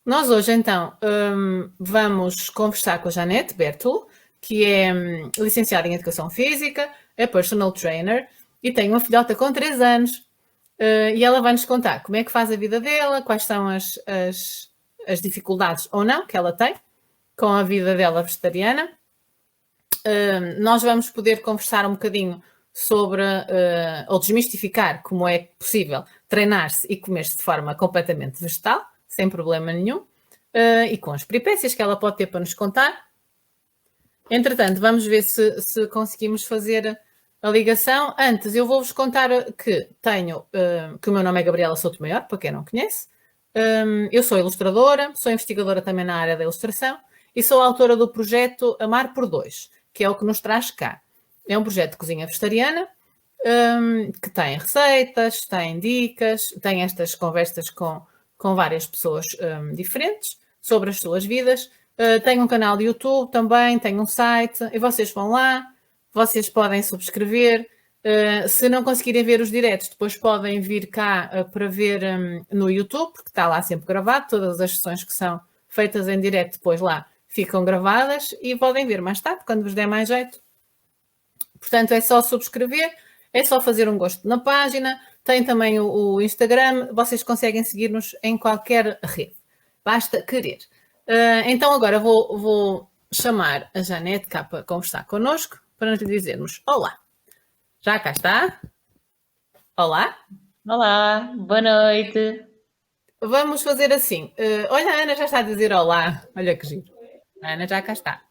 Nós hoje, então, vamos conversar com a Janete Bertolo, que é licenciada em Educação Física, é personal trainer e tem uma filhota com 3 anos. E ela vai nos contar como é que faz a vida dela, quais são as dificuldades ou não que ela tem com a vida dela vegetariana. Nós vamos poder conversar um bocadinho sobre, ou desmistificar como é possível treinar-se e comer-se de forma completamente vegetal, sem problema nenhum, e com as peripécias que ela pode ter para nos contar. Entretanto, vamos ver se conseguimos fazer a ligação. Antes, eu vou-vos contar que que o meu nome é Gabriela Souto Maior, para quem não conhece. Eu sou ilustradora, sou investigadora também na área da ilustração e sou autora do projeto Amar por Dois, que é o que nos traz cá. É um projeto de cozinha vegetariana, que tem receitas, tem dicas, tem estas conversas com várias pessoas diferentes sobre as suas vidas. Tem um canal de YouTube também, tem um site, e vocês vão lá, vocês podem subscrever. Se não conseguirem ver os diretos, depois podem vir cá para ver no YouTube, porque está lá sempre gravado, todas as sessões que são feitas em direto depois lá ficam gravadas e podem ver mais tarde, quando vos der mais jeito. Portanto, é só subscrever, é só fazer um gosto na página, tem também o Instagram, vocês conseguem seguir-nos em qualquer rede, basta querer. Então agora vou chamar a Janete cá para conversar connosco, para nos dizermos olá. Já cá está? Olá? Olá, boa noite. Vamos fazer assim. Olha, a Ana já está a dizer olá. Olha que giro. A Ana já cá está.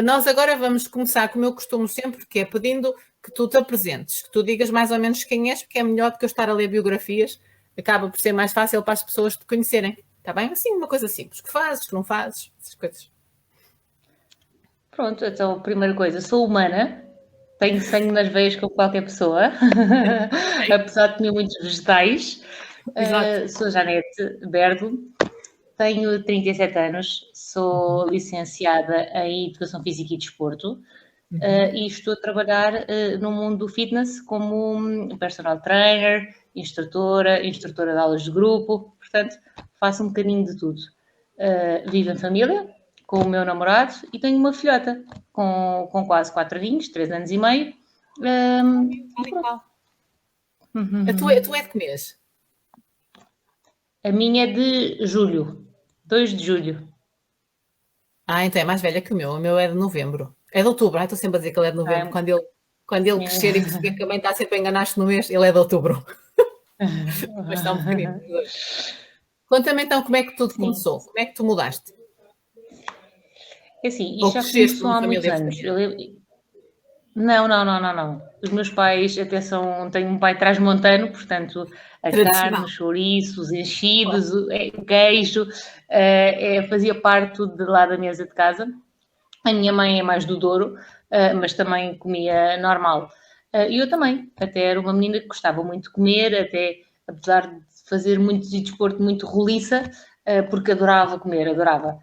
Nós agora vamos começar, como eu costumo sempre, que é pedindo que tu te apresentes, que tu digas mais ou menos quem és, porque é melhor do que eu estar a ler biografias. Acaba por ser mais fácil para as pessoas te conhecerem. Está bem? Assim, uma coisa simples. Que fazes, que não fazes, essas coisas. Pronto, então, primeira coisa, sou humana, tenho sangue nas veias como qualquer pessoa, apesar de comer muitos vegetais. Exato. Sou Janete Berdo, tenho 37 anos, sou licenciada em Educação Física e Desporto e estou a trabalhar no mundo do fitness como personal trainer, instrutora de aulas de grupo, portanto, faço um bocadinho de tudo. Vivo em família, com o meu namorado e tenho uma filhota com quase 4 aninhos, 3 anos e meio. Tu é de que mês? A minha é de julho, 2 de julho. Então é mais velha que o meu. O meu é de novembro. É de outubro. Estou sempre a dizer que ele é de novembro. Quando ele crescer e perceber que a mãe está sempre a enganar-se no mês, ele é de outubro. Mas está um pequenino. Conta-me então como é que tudo Sim. começou. Como é que tu mudaste? É assim, Ou isto já cresceste começou numa há muitos família anos. vegetariana? Não. Os meus pais até são. Tenho um pai transmontano, portanto, a carne, Tradicional. os chouriços, os enchidos, Claro. o queijo, fazia parte tudo de lá da mesa de casa. A minha mãe é mais do Douro, mas também comia normal. E eu também, até era uma menina que gostava muito de comer, até apesar de fazer muito de desporto, muito roliça, porque adorava comer, adorava.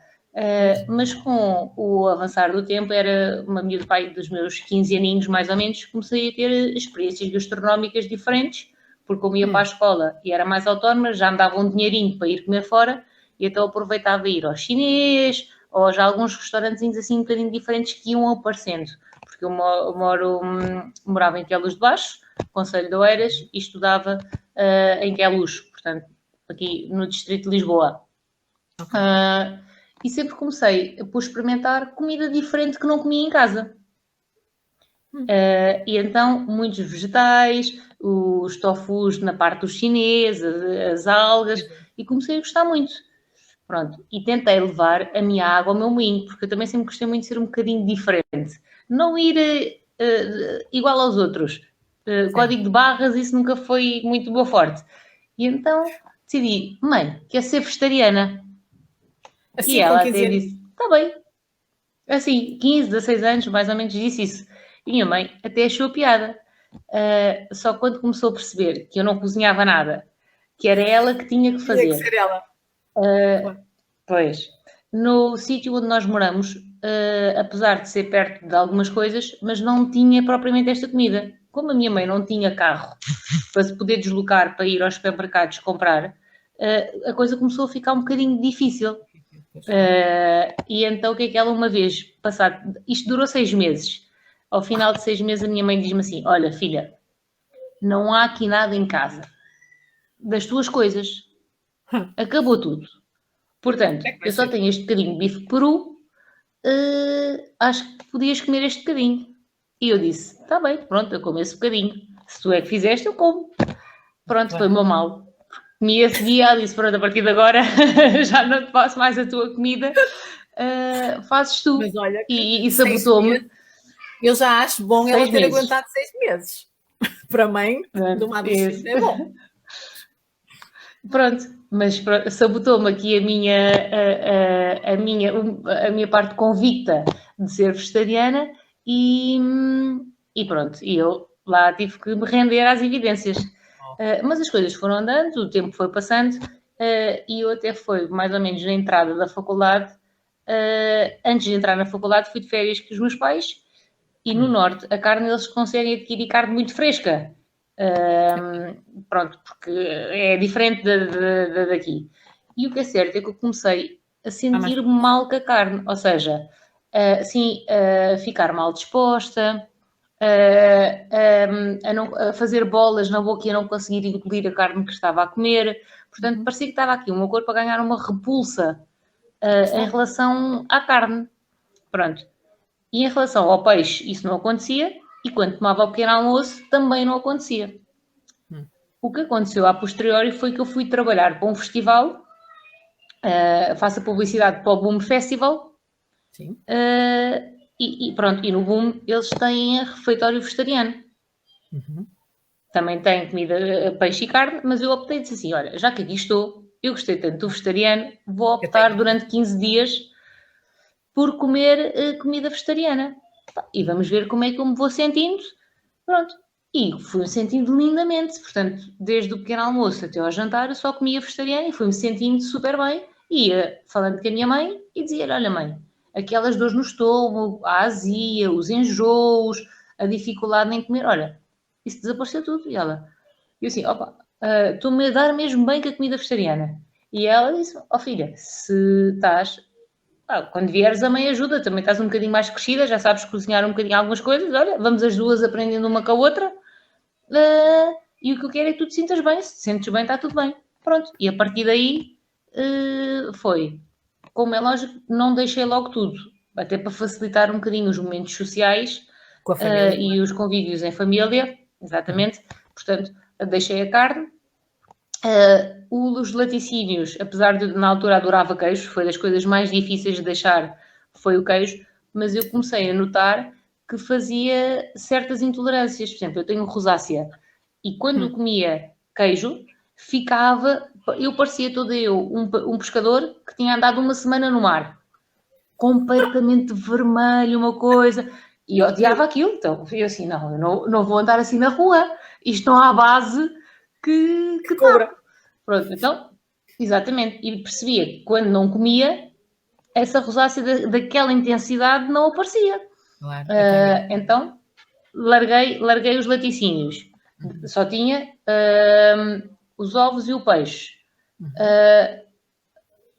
Mas com o avançar do tempo, era uma miúda pai dos meus 15 aninhos, mais ou menos, comecei a ter experiências gastronómicas diferentes, porque como ia para a escola e era mais autónoma, já me dava um dinheirinho para ir comer fora, e então aproveitava ir ao chinês, ou já alguns restaurantezinhos assim um bocadinho diferentes que iam aparecendo, porque eu morava em Queluz de Baixo, Conselho de Oeiras, e estudava em Queluz, portanto, aqui no distrito de Lisboa. Okay. E sempre comecei por experimentar comida diferente que não comia em casa. E então, muitos vegetais, os tofus na parte dos chineses, as algas, e comecei a gostar muito. Pronto, e tentei levar a minha água ao meu moinho, porque eu também sempre gostei muito de ser um bocadinho diferente. Não ir igual aos outros. Código de barras, isso nunca foi muito boa forte. E então decidi, mãe, quer ser vegetariana? E Assim com ela 15 até anos. disse, está bem. Assim, 15, 16 anos, mais ou menos, disse isso. E minha mãe até achou piada. Só quando começou a perceber que eu não cozinhava nada, que era ela que tinha que Tinha que fazer. ser ela. Claro. Pois, no sítio onde nós moramos, apesar de ser perto de algumas coisas, mas não tinha propriamente esta comida. Como a minha mãe não tinha carro para se poder deslocar para ir aos supermercados comprar, a coisa começou a ficar um bocadinho difícil. E então o que é que ela uma vez, passado, isto durou 6 meses, ao final de 6 meses a minha mãe diz-me assim, olha filha, não há aqui nada em casa das tuas coisas, acabou tudo. Portanto, eu só tenho este bocadinho de bife de peru, acho que podias comer este bocadinho. E eu disse, está bem, pronto, eu como esse bocadinho. Se tu é que fizeste, eu como. Pronto, foi o meu mal. Comi esse dia, disse, pronto, a partir de agora já não te faço mais a tua comida, fazes tu. Mas olha, e sabotou-me. Eu já acho bom 6 ela ter meses. aguentado 6 meses. Para mãe, de uma adolescente, é bom. Pronto, mas sabotou-me aqui a minha parte convicta de ser vegetariana e pronto, e eu lá tive que me render às evidências. Mas as coisas foram andando, o tempo foi passando e eu até foi mais ou menos na entrada da faculdade. Antes de entrar na faculdade fui de férias com os meus pais e no norte a carne eles conseguem adquirir carne muito fresca. Pronto, porque é diferente daqui. E o que é certo é que eu comecei a sentir mal com a carne, ou seja, assim, ficar mal disposta, a fazer bolas na boca e a não conseguir engolir a carne que estava a comer. Portanto, parecia que estava aqui o meu corpo a ganhar uma repulsa em relação à carne. Pronto. E em relação ao peixe, isso não acontecia, e quando tomava o pequeno almoço, também não acontecia. O que aconteceu a posteriori foi que eu fui trabalhar para um festival, faço a publicidade para o Boom Festival. Sim. E pronto, e no Boom eles têm refeitório vegetariano. Também tem comida, peixe e carne, mas eu optei e disse assim, olha, já que aqui estou, eu gostei tanto do vegetariano, vou optar durante 15 dias por comer comida vegetariana. E vamos ver como é que eu me vou sentindo. Pronto. E fui-me sentindo lindamente. Portanto, desde o pequeno almoço até ao jantar, eu só comia vegetariano e fui-me sentindo super bem. Ia falando com a minha mãe e dizia-lhe, olha mãe, aquelas dores no estômago, a azia, os enjoos, a dificuldade em comer, olha, isso desapareceu tudo. E ela, eu assim, opa, estou-me a dar mesmo bem com a comida vegetariana. E ela disse, ó filha, se estás... quando vieres a mãe ajuda, também estás um bocadinho mais crescida, já sabes cozinhar um bocadinho algumas coisas, olha, vamos as duas aprendendo uma com a outra, e o que eu quero é que tu te sintas bem, se te sentes bem está tudo bem, pronto, e a partir daí foi, como é lógico, não deixei logo tudo, até para facilitar um bocadinho os momentos sociais com a família, e os convívios em família, exatamente, portanto, deixei a carne. Os laticínios, apesar de na altura adorava queijo, foi das coisas mais difíceis de deixar, foi o queijo, mas eu comecei a notar que fazia certas intolerâncias. Por exemplo, eu tenho rosácea e quando eu comia queijo, eu parecia todo um pescador que tinha andado uma semana no mar, completamente vermelho, uma coisa, e eu odiava aquilo. Então eu assim, eu não vou andar assim na rua, isto não há base que cobra. Pronto, então, exatamente. E percebia que quando não comia, essa rosácea daquela intensidade não aparecia. Claro, então, larguei os laticínios. Só tinha os ovos e o peixe.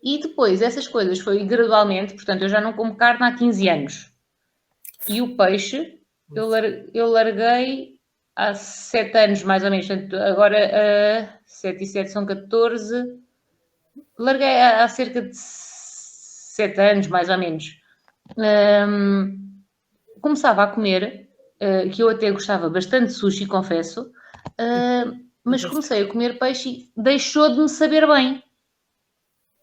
E depois, essas coisas foi gradualmente, portanto, eu já não como carne há 15 anos. E o peixe, eu larguei há 7 anos, mais ou menos. Portanto, agora 7 e 7 são 14. Larguei há cerca de 7 anos, mais ou menos. Começava a comer, que eu até gostava bastante de sushi, confesso, mas comecei a comer peixe e deixou de me saber bem.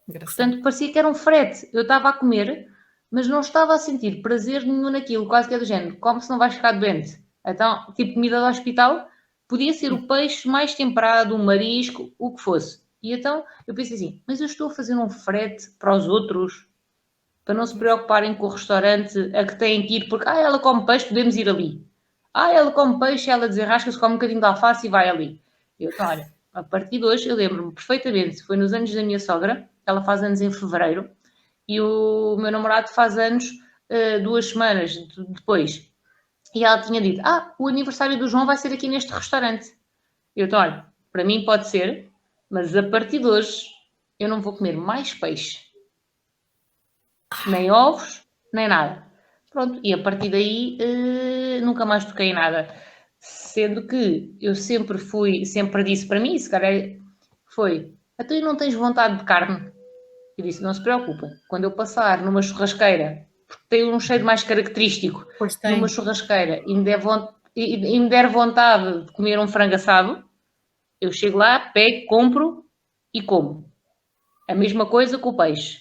Portanto, parecia que era um frete. Eu estava a comer, mas não estava a sentir prazer nenhum naquilo, quase que é do género, como se não vais ficar doente. Então, tipo comida do hospital, podia ser o peixe mais temperado, um marisco, o que fosse. E então, eu pensei assim, mas eu estou a fazer um frete para os outros, para não se preocuparem com o restaurante a que têm que ir, porque, ela come peixe, podemos ir ali. Ela come peixe, ela desenrasca-se, come um bocadinho de alface e vai ali. Eu, então, olha, a partir de hoje, eu lembro-me perfeitamente, foi nos anos da minha sogra, ela faz anos em fevereiro, e o meu namorado faz anos 2 semanas depois. E ela tinha dito, o aniversário do João vai ser aqui neste restaurante. Eu, então, olha, para mim pode ser, Mas a partir de hoje, eu não vou comer mais peixe. Nem ovos, nem nada. Pronto, e a partir daí nunca mais toquei em nada. Sendo que eu sempre disse para mim, se calhar foi, então não tens vontade de carne? Eu disse, não se preocupem, quando eu passar numa churrasqueira, porque tem um cheiro mais característico, Pois numa tem. churrasqueira e me der vontade de comer um frango assado, eu chego lá, pego, compro e como. A mesma coisa com o peixe.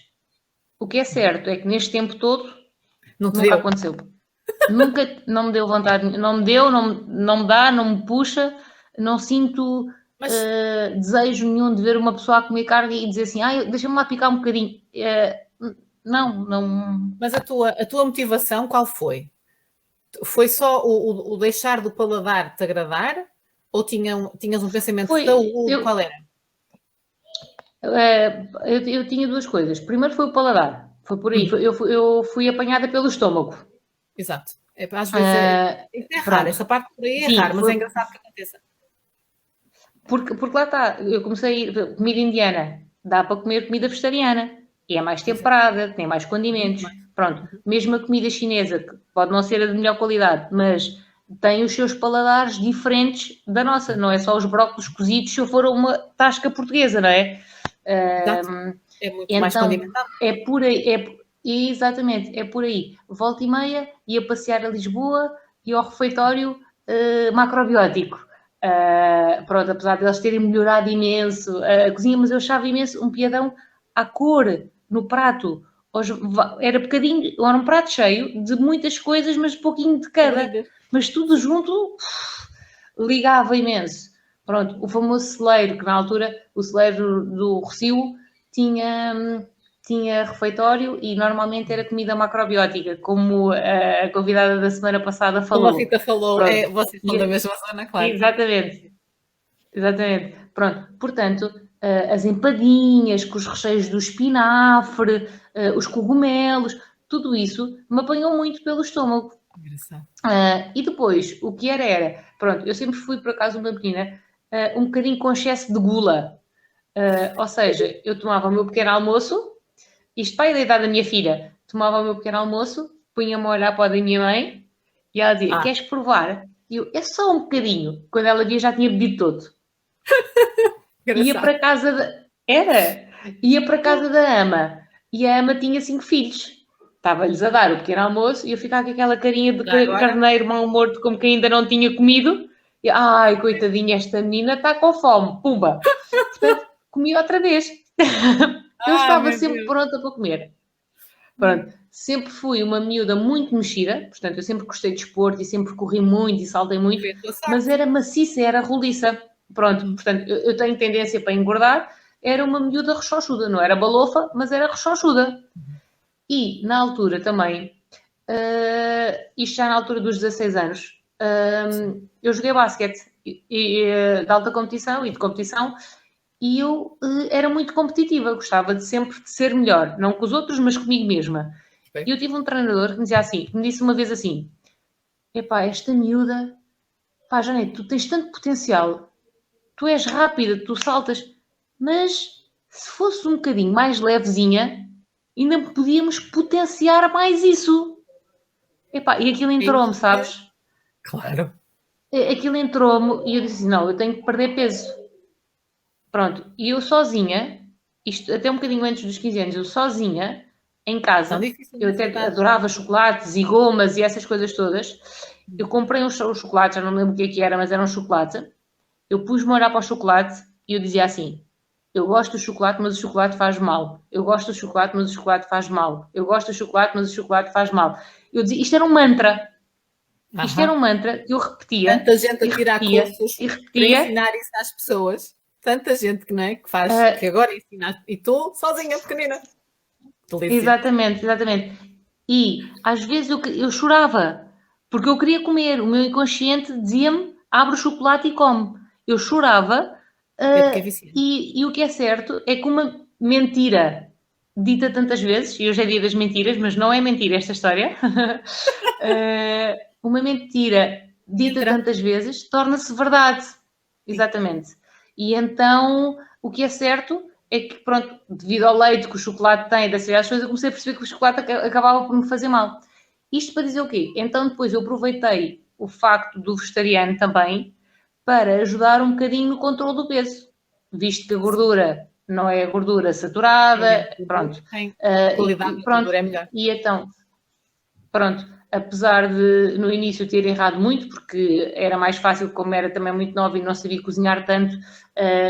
O que é certo é que neste tempo todo Não te nunca deu. aconteceu. Nunca, não me deu vontade, não me deu, não me dá, não me puxa, não sinto Mas, desejo nenhum de ver uma pessoa a comer carne e dizer assim, deixa-me lá picar um bocadinho. Não. mas a tua motivação qual foi? Foi só o deixar do paladar te agradar? Ou tinhas um pensamento de Foi, saúde? Qual era? eu tinha duas coisas. Primeiro foi o paladar, foi por aí. Eu fui apanhada pelo estômago. Exato. Às vezes isso é raro, Pronto. essa parte por aí é Sim, raro, mas é engraçado que aconteça. porque lá está, eu comecei comida indiana, dá para comer comida vegetariana e é mais temperada, tem mais condimentos. Pronto, mesmo a comida chinesa, que pode não ser a de melhor qualidade, mas tem os seus paladares diferentes da nossa, não é só os brócolos cozidos se eu for a uma tasca portuguesa, não é? Exato. É muito mais Então, condimentado. é por aí, exatamente, é por aí. Volta e meia, ia passear a Lisboa e ao refeitório macrobiótico. Pronto, apesar de eles terem melhorado imenso a cozinha, mas eu achava imenso um piadão à cor no prato. Era bocadinho, era um prato cheio de muitas coisas, mas pouquinho de cada. Mas tudo junto ligava imenso. Pronto, o famoso celeiro, que na altura o celeiro do Rossio tinha refeitório e normalmente era comida macrobiótica, como a convidada da semana passada falou. Como a Rita falou, vocês são da mesma zona, claro. Exatamente. Pronto, portanto, as empadinhas com os recheios do espinafre, os cogumelos, tudo isso me apanhou muito pelo estômago. Engraçado. E depois, o que era, pronto, eu sempre fui por acaso uma menina um bocadinho com excesso de gula. Ou seja, eu tomava o meu pequeno almoço, isto para a idade da minha filha, tomava o meu pequeno almoço, punha-me a olhar para a da minha mãe e ela dizia, queres provar? E eu, é só um bocadinho. Quando ela via, já tinha bebido todo. Ia para casa ia para casa da ama e a ama tinha 5 filhos. Estava-lhes a dar o pequeno almoço e eu ficava com aquela carinha de carneiro mal morto, como que ainda não tinha comido. E, ai, coitadinha, esta menina está com fome. Pumba! Portanto, comi outra vez. Eu estava sempre pronta para comer. Pronto, sempre fui uma miúda muito mexida, portanto, eu sempre gostei de desporto e sempre corri muito e saltei muito, mas era maciça, era roliça. Pronto, portanto, eu tenho tendência para engordar, era uma miúda rechonchuda, não era balofa, mas era rechonchuda. E, na altura também, isto já na altura dos 16 anos, eu joguei basquete de alta competição e de competição, e eu era muito competitiva, gostava de sempre de ser melhor, não com os outros, mas comigo mesma. E eu tive um treinador que me dizia assim, que me disse uma vez assim, epá, esta miúda, pá, Janete, tu tens tanto potencial, tu és rápida, tu saltas, mas se fosse um bocadinho mais levezinha, ainda podíamos potenciar mais isso. Epá, e aquilo entrou-me, sabes? Claro. Aquilo entrou-me e eu disse, não, eu tenho que perder peso. Pronto, e eu sozinha, isto até um bocadinho antes dos 15 anos, eu sozinha, em casa, eu até adorava chocolates e gomas e essas coisas todas. Eu comprei um chocolate, já não lembro o que era, mas era um chocolate. Eu pus-me a olhar para o chocolate e eu dizia assim, eu gosto do chocolate, mas o chocolate faz mal. Eu gosto do chocolate, mas o chocolate faz mal. Eu gosto do chocolate, mas o chocolate faz mal. Eu dizia, isto era um mantra. Isto era um mantra que eu repetia. Tanta gente a tirar cursos e repetia, para ensinar isso às pessoas. Tanta gente que, não é, que faz, que agora ensina. E tu, sozinha, pequenina. Delícia. Exatamente. E às vezes eu chorava, porque eu queria comer. O meu inconsciente dizia-me, abre o chocolate e come. Eu chorava. E o que é certo é que uma mentira dita tantas vezes, e hoje é dia das mentiras, mas não é mentira esta história, uma mentira dita tantas vezes torna-se verdade. Exatamente. E então O que é certo é que, pronto, devido ao leite que o chocolate tem, dessas coisas, eu comecei a perceber que o chocolate acabava por me fazer mal. Isto para dizer o quê? Então depois eu aproveitei o facto do vegetariano também para ajudar um bocadinho no controle do peso, visto que a gordura não é gordura saturada, pronto. A qualidade da gordura é melhor. E então, pronto, apesar de no início ter errado muito, porque era mais fácil, como era também muito nova e não sabia cozinhar tanto,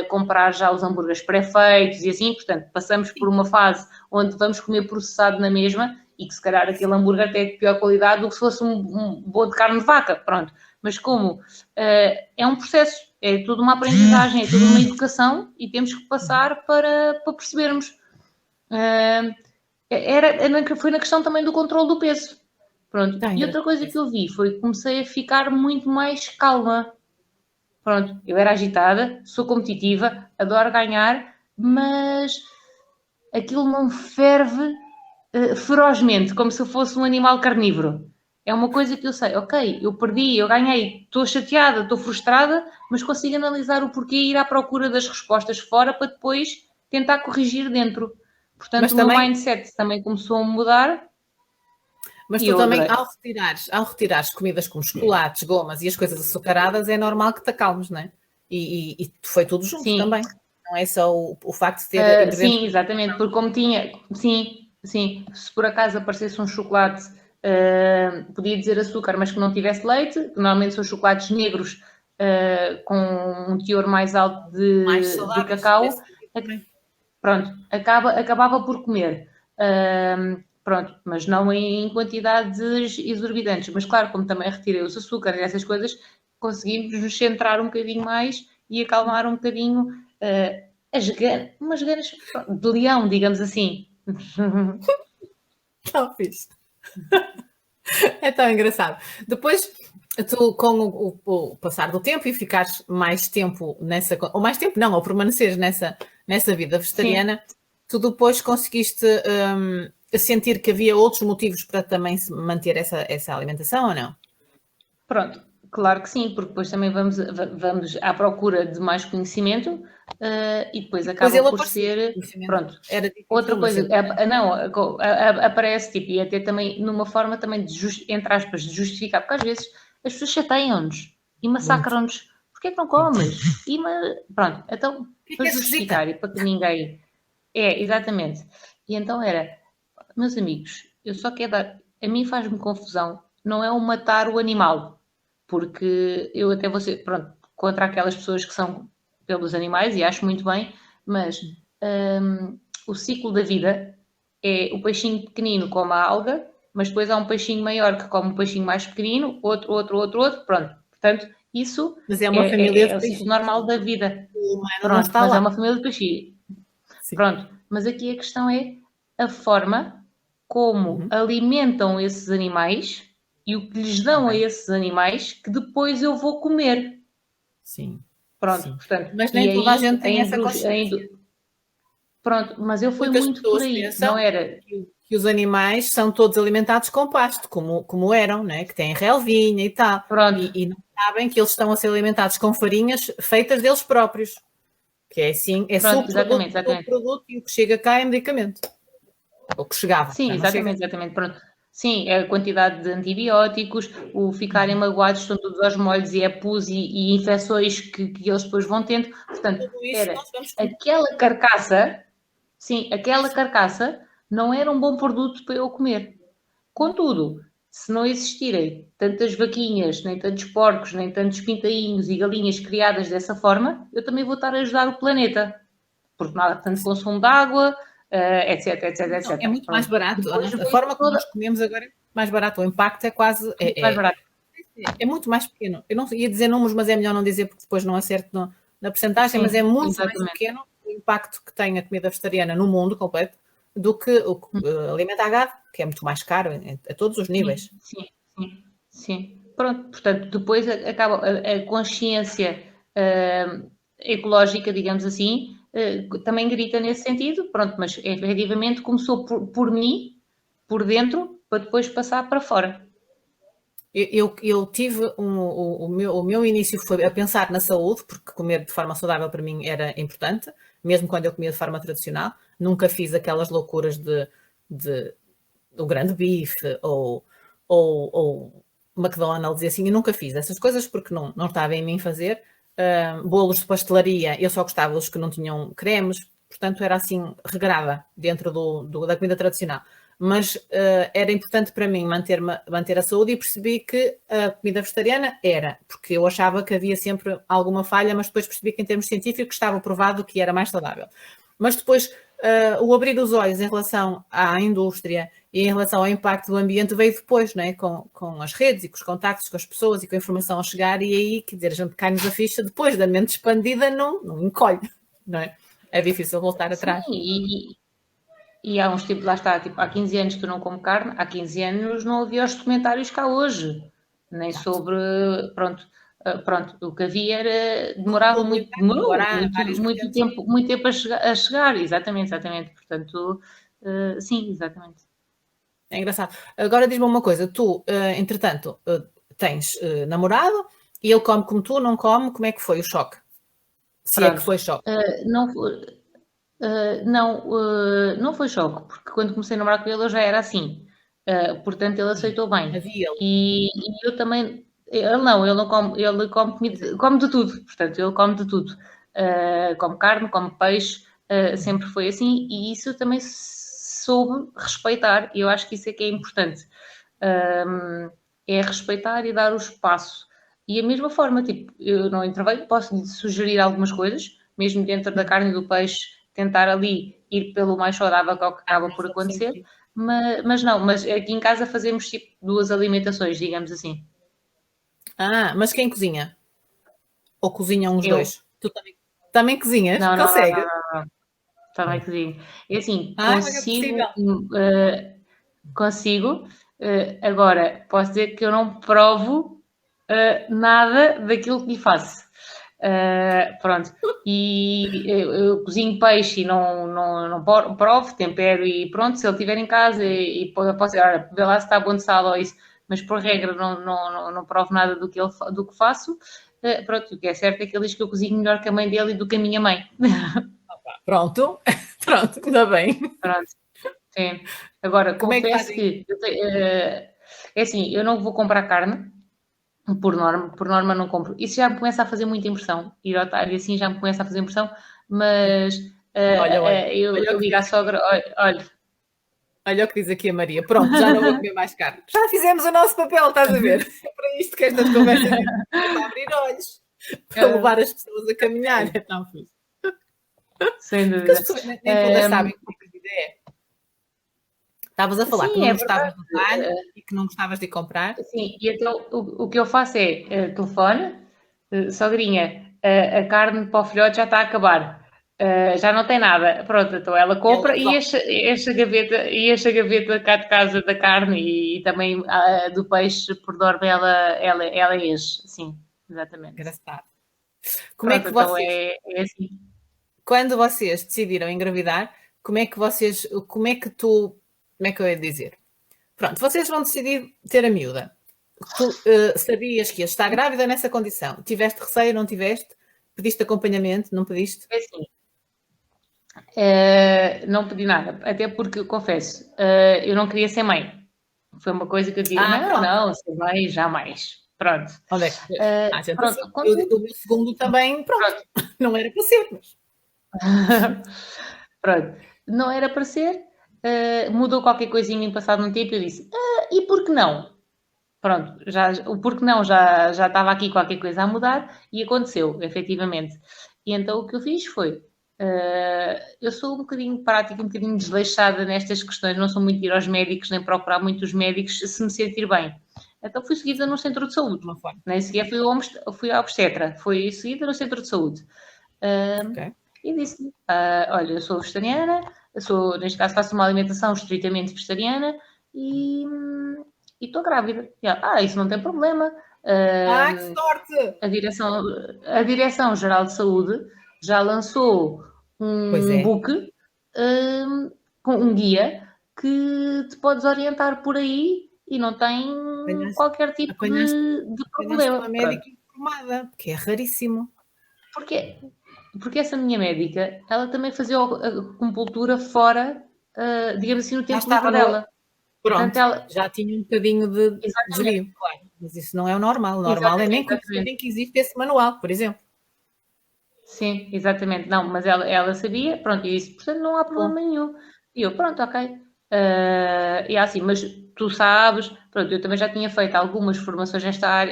comprar já os hambúrgueres pré-feitos e assim, portanto, passamos por uma fase onde vamos comer processado na mesma e que se calhar aquele hambúrguer até é de pior qualidade do que se fosse um bolo de carne de vaca, pronto. Mas como é um processo, é tudo uma aprendizagem, é tudo uma educação e temos que passar para percebermos. Foi na questão também do controle do peso. Pronto. E outra coisa que eu vi foi que comecei a ficar muito mais calma. Pronto, eu era agitada, sou competitiva, adoro ganhar, mas aquilo não ferve ferozmente, como se eu fosse um animal carnívoro. É uma coisa que eu sei, ok, eu perdi, eu ganhei, estou chateada, estou frustrada, mas consigo analisar o porquê e ir à procura das respostas fora para depois tentar corrigir dentro. Portanto, mas o meu mindset também começou a mudar. Mas tu também, ao retirares comidas como chocolates, gomas e as coisas açucaradas, é normal que te acalmes, não é? E foi tudo junto também. Não é só o facto de ter... sim, exatamente, porque como tinha... Sim, se por acaso aparecesse um chocolate, podia dizer açúcar, mas que não tivesse leite, que normalmente são chocolates negros com um teor mais alto de cacau. Pronto, acabava por comer. Pronto, mas não em quantidades exorbitantes. Mas claro, como também retirei os açúcares e essas coisas, conseguimos nos centrar um bocadinho mais e acalmar um bocadinho umas ganas de leão, digamos assim. Tão fixe. É tão engraçado. Depois, tu, com o passar do tempo e ficares mais tempo nessa... Ou mais tempo não, ou permaneceres nessa vida vegetariana, tu depois conseguiste... sentir que havia outros motivos para também se manter essa alimentação ou não? Pronto, claro que sim, porque depois também vamos à procura de mais conhecimento e depois acaba por ser... Pronto, outra coisa... aparece tipo, e até também numa forma também de, entre aspas, de justificar, porque às vezes as pessoas chateiam-nos e massacram-nos. Porquê que não comes? Pronto, então, para justificar e para que ninguém... exatamente. E então era... Meus amigos, eu só quero dar... A mim faz-me confusão. Não é o matar o animal. Porque eu até vou ser... Pronto, contra aquelas pessoas que são pelos animais, e acho muito bem, mas o ciclo da vida é o peixinho pequenino come a alga, mas depois há um peixinho maior que come um peixinho mais pequenino, outro, pronto. Portanto, isso mas é uma família é o ciclo normal da vida. Pronto, mas é uma família de peixinho. Pronto, mas aqui a questão é a forma como alimentam esses animais e o que lhes dão a esses animais que depois eu vou comer. Sim. Pronto, sim. portanto... Mas nem toda a gente tem essa consciência. Pronto, mas eu fui muito por aí, não era... Que os animais são todos alimentados com pasto, como eram, né? Que têm relvinha e tal. Pronto. E não sabem que eles estão a ser alimentados com farinhas feitas deles próprios. Que é assim, é só o produto e o que chega cá é medicamento. O que chegava. Sim, exatamente. Pronto. Sim, a quantidade de antibióticos, o ficarem magoados, estão todos aos molhos e é pus e infecções que eles depois vão tendo. Portanto, era aquela carcaça, aquela carcaça não era um bom produto para eu comer. Contudo, se não existirem tantas vaquinhas, nem tantos porcos, nem tantos pintainhos e galinhas criadas dessa forma, eu também vou estar a ajudar o planeta. Porque não há tanto consumo de água, etc. É muito mais barato. A forma como nós comemos agora é mais barato. O impacto é quase... mais barato. É muito mais pequeno. Eu não ia dizer números, mas é melhor não dizer porque depois não acerto na percentagem, mas é muito mais pequeno o impacto que tem a comida vegetariana no mundo completo do que o alimenta a gado, que é muito mais caro a todos os níveis. Sim. Pronto, portanto, depois acaba a consciência ecológica, digamos assim, também grita nesse sentido, pronto, mas efetivamente começou por mim, por dentro, para depois passar para fora. Eu tive o meu início foi a pensar na saúde, porque comer de forma saudável para mim era importante, mesmo quando eu comia de forma tradicional. Nunca fiz aquelas loucuras de o grande bife ou McDonald's e assim. Eu nunca fiz essas coisas porque não estava em mim fazer. Bolos de pastelaria, eu só gostava dos que não tinham cremes, portanto era assim regrada dentro da comida tradicional. Mas era importante para mim manter a saúde e percebi que a comida vegetariana era, porque eu achava que havia sempre alguma falha, mas depois percebi que em termos científicos estava provado que era mais saudável. Mas depois o abrir os olhos em relação à indústria e em relação ao impacto do ambiente veio depois, não é? Com as redes e com os contactos com as pessoas e com a informação a chegar, e aí, quer dizer, a gente cai-nos a ficha depois da mente expandida, não encolhe, não é? É difícil voltar atrás. Sim, e há uns tipos, lá está, tipo, há 15 anos que eu não como carne, há 15 anos não havia os documentários cá hoje, nem sobre, pronto, o que havia era, demorava Todo o muito, impacto, demorou agora há várias vertentes. muito tempo a chegar, exatamente, portanto, sim, exatamente. É engraçado. Agora diz-me uma coisa, tu, entretanto, tens namorado e ele come como tu, não come, como é que foi o choque? Se é que Pronto, foi choque. não, não foi choque, porque quando comecei a namorar com ele eu já era assim. Portanto, ele aceitou bem. Mas e ele? E eu também. Ele não come, ele come, come de tudo, portanto, ele come de tudo. Come carne, come peixe, sempre foi assim, e isso eu também soube respeitar, e eu acho que isso é que é importante. É respeitar e dar o espaço. E a mesma forma, tipo, eu não intervenho, posso lhe sugerir algumas coisas, mesmo dentro da carne e do peixe, tentar ali ir pelo mais saudável, que é o que acaba por acontecer, Sim. mas aqui em casa fazemos tipo 2 alimentações, digamos assim. Mas quem cozinha? Ou cozinham os Eu, dois? Tu também cozinhas? Consegue? também cozinho. É assim, Como é que é possível? consigo, agora posso dizer que eu não provo nada daquilo que lhe faço. Pronto, e eu cozinho peixe e não provo, tempero e pronto, se ele estiver em casa e posso dizer, olha, vê lá se está bom de sal ou isso, mas por regra não provo nada do que faço. Pronto, o que é certo é que ele diz que eu cozinho melhor que a mãe dele e do que a minha mãe. Pronto, pronto, ainda bem. Pronto, sim. Agora, Como é que confesso fazem? que é assim, eu não vou comprar carne, por norma não compro. Isso já me começa a fazer muita impressão. Ir ao talho assim já me começa a fazer impressão, mas Olha o eu que digo à diz, sogra, olha, olha o que diz aqui a Maria. Pronto, já não vou comer mais carne. Já fizemos o nosso papel, estás a ver? É para isto que estas conversas é para abrir olhos, para levar as pessoas a caminhar. É tão fixe. sem Porque as dúvida. pessoas nem todas sabem o que a vida é. Estavas a falar que Sim, não é gostavas verdade. do talho e que não gostavas de comprar. Sim, e então o que eu faço é telefone, sogrinha, a carne para o filhote já está a acabar. Já não tem nada. Pronto, então ela E ela compra e resolve. enche a gaveta cá de casa da carne e também do peixe, por norma ela enche. Sim, exatamente. Engraçado. Como é Pronto, que então vocês, é assim. quando vocês decidiram engravidar, como é que vocês, como é que tu, como é que eu ia dizer? Pronto, vocês vão decidir ter a miúda. Tu sabias que ias estar grávida nessa condição. Tiveste receio, não tiveste? Pediste acompanhamento, não pediste? É assim. Não pedi nada, até porque, confesso, eu não queria ser mãe. Foi uma coisa que eu digo, Pronto. não, ser mãe jamais. Pronto. Onde é que foi? Já Pronto, pensou. aconteceu. O meu segundo também, pronto. Pronto. Não era para ser, mas. Pronto. Não era para ser, mudou qualquer coisinha em passado um tempo e eu disse, e por que não? Pronto, o por que não já estava aqui qualquer coisa a mudar e aconteceu, efetivamente. E então o que eu fiz foi, eu sou um bocadinho prática, um bocadinho desleixada nestas questões, não sou muito de ir aos médicos, nem procurar muitos médicos se me sentir bem. Então fui seguida no centro de saúde. Uma forma. Nem sequer fui à obstetra, fui seguida no centro de saúde. Ok. E disse olha, eu sou vegetariana, neste caso faço uma alimentação estritamente vegetariana e estou grávida. E ela, isso não tem problema. Que sorte! A Direção-Geral de Saúde já lançou Pois um é. book, com um guia, que te podes orientar por aí e não tem Apanhaste, qualquer tipo apanhaste, de apanhaste uma problema. Pronto. médica informada, que é raríssimo. Porque, porque essa minha médica, ela também fazia a acupuntura fora, digamos assim, no Já tempo livre estava no. dela. Portanto, Pronto, ela... já tinha um bocadinho de Exatamente, desvio, claro. Mas isso não é o normal. O normal é exatamente, nem exatamente. conhecerem que existe esse manual, por exemplo. Sim, exatamente. Não, mas ela sabia, pronto, e disse, portanto, não há Bom, problema nenhum. E eu, pronto, ok. E assim, mas tu sabes, pronto, eu também já tinha feito algumas formações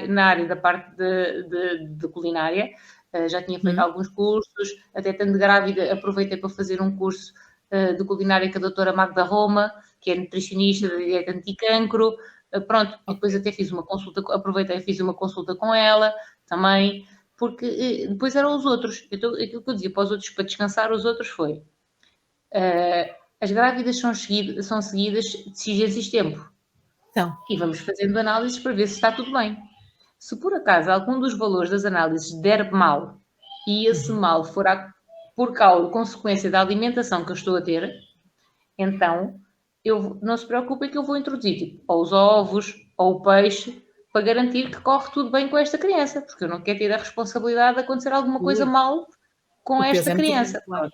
na área da parte de culinária, já tinha feito hum, alguns cursos, até tendo grávida, aproveitei para fazer um curso de culinária com a doutora Magda Roma, que é nutricionista da dieta anticancro, pronto, e depois ok. até fiz uma consulta, aproveitei e fiz uma consulta com ela também, porque depois eram os outros. Então, aquilo que eu dizia para os outros para descansar, os outros foi as grávidas são seguidas de X vezes tempo Então, e vamos fazendo análises para ver se está tudo bem. Se por acaso algum dos valores das análises der mal e esse uhum, mal for por causa, consequência da alimentação que eu estou a ter, então não se preocupem que eu vou introduzir tipo, ou os ovos ou o peixe para garantir que corre tudo bem com esta criança, porque eu não quero ter a responsabilidade de acontecer alguma coisa ui, mal com o peso esta é muito grande, criança. claro.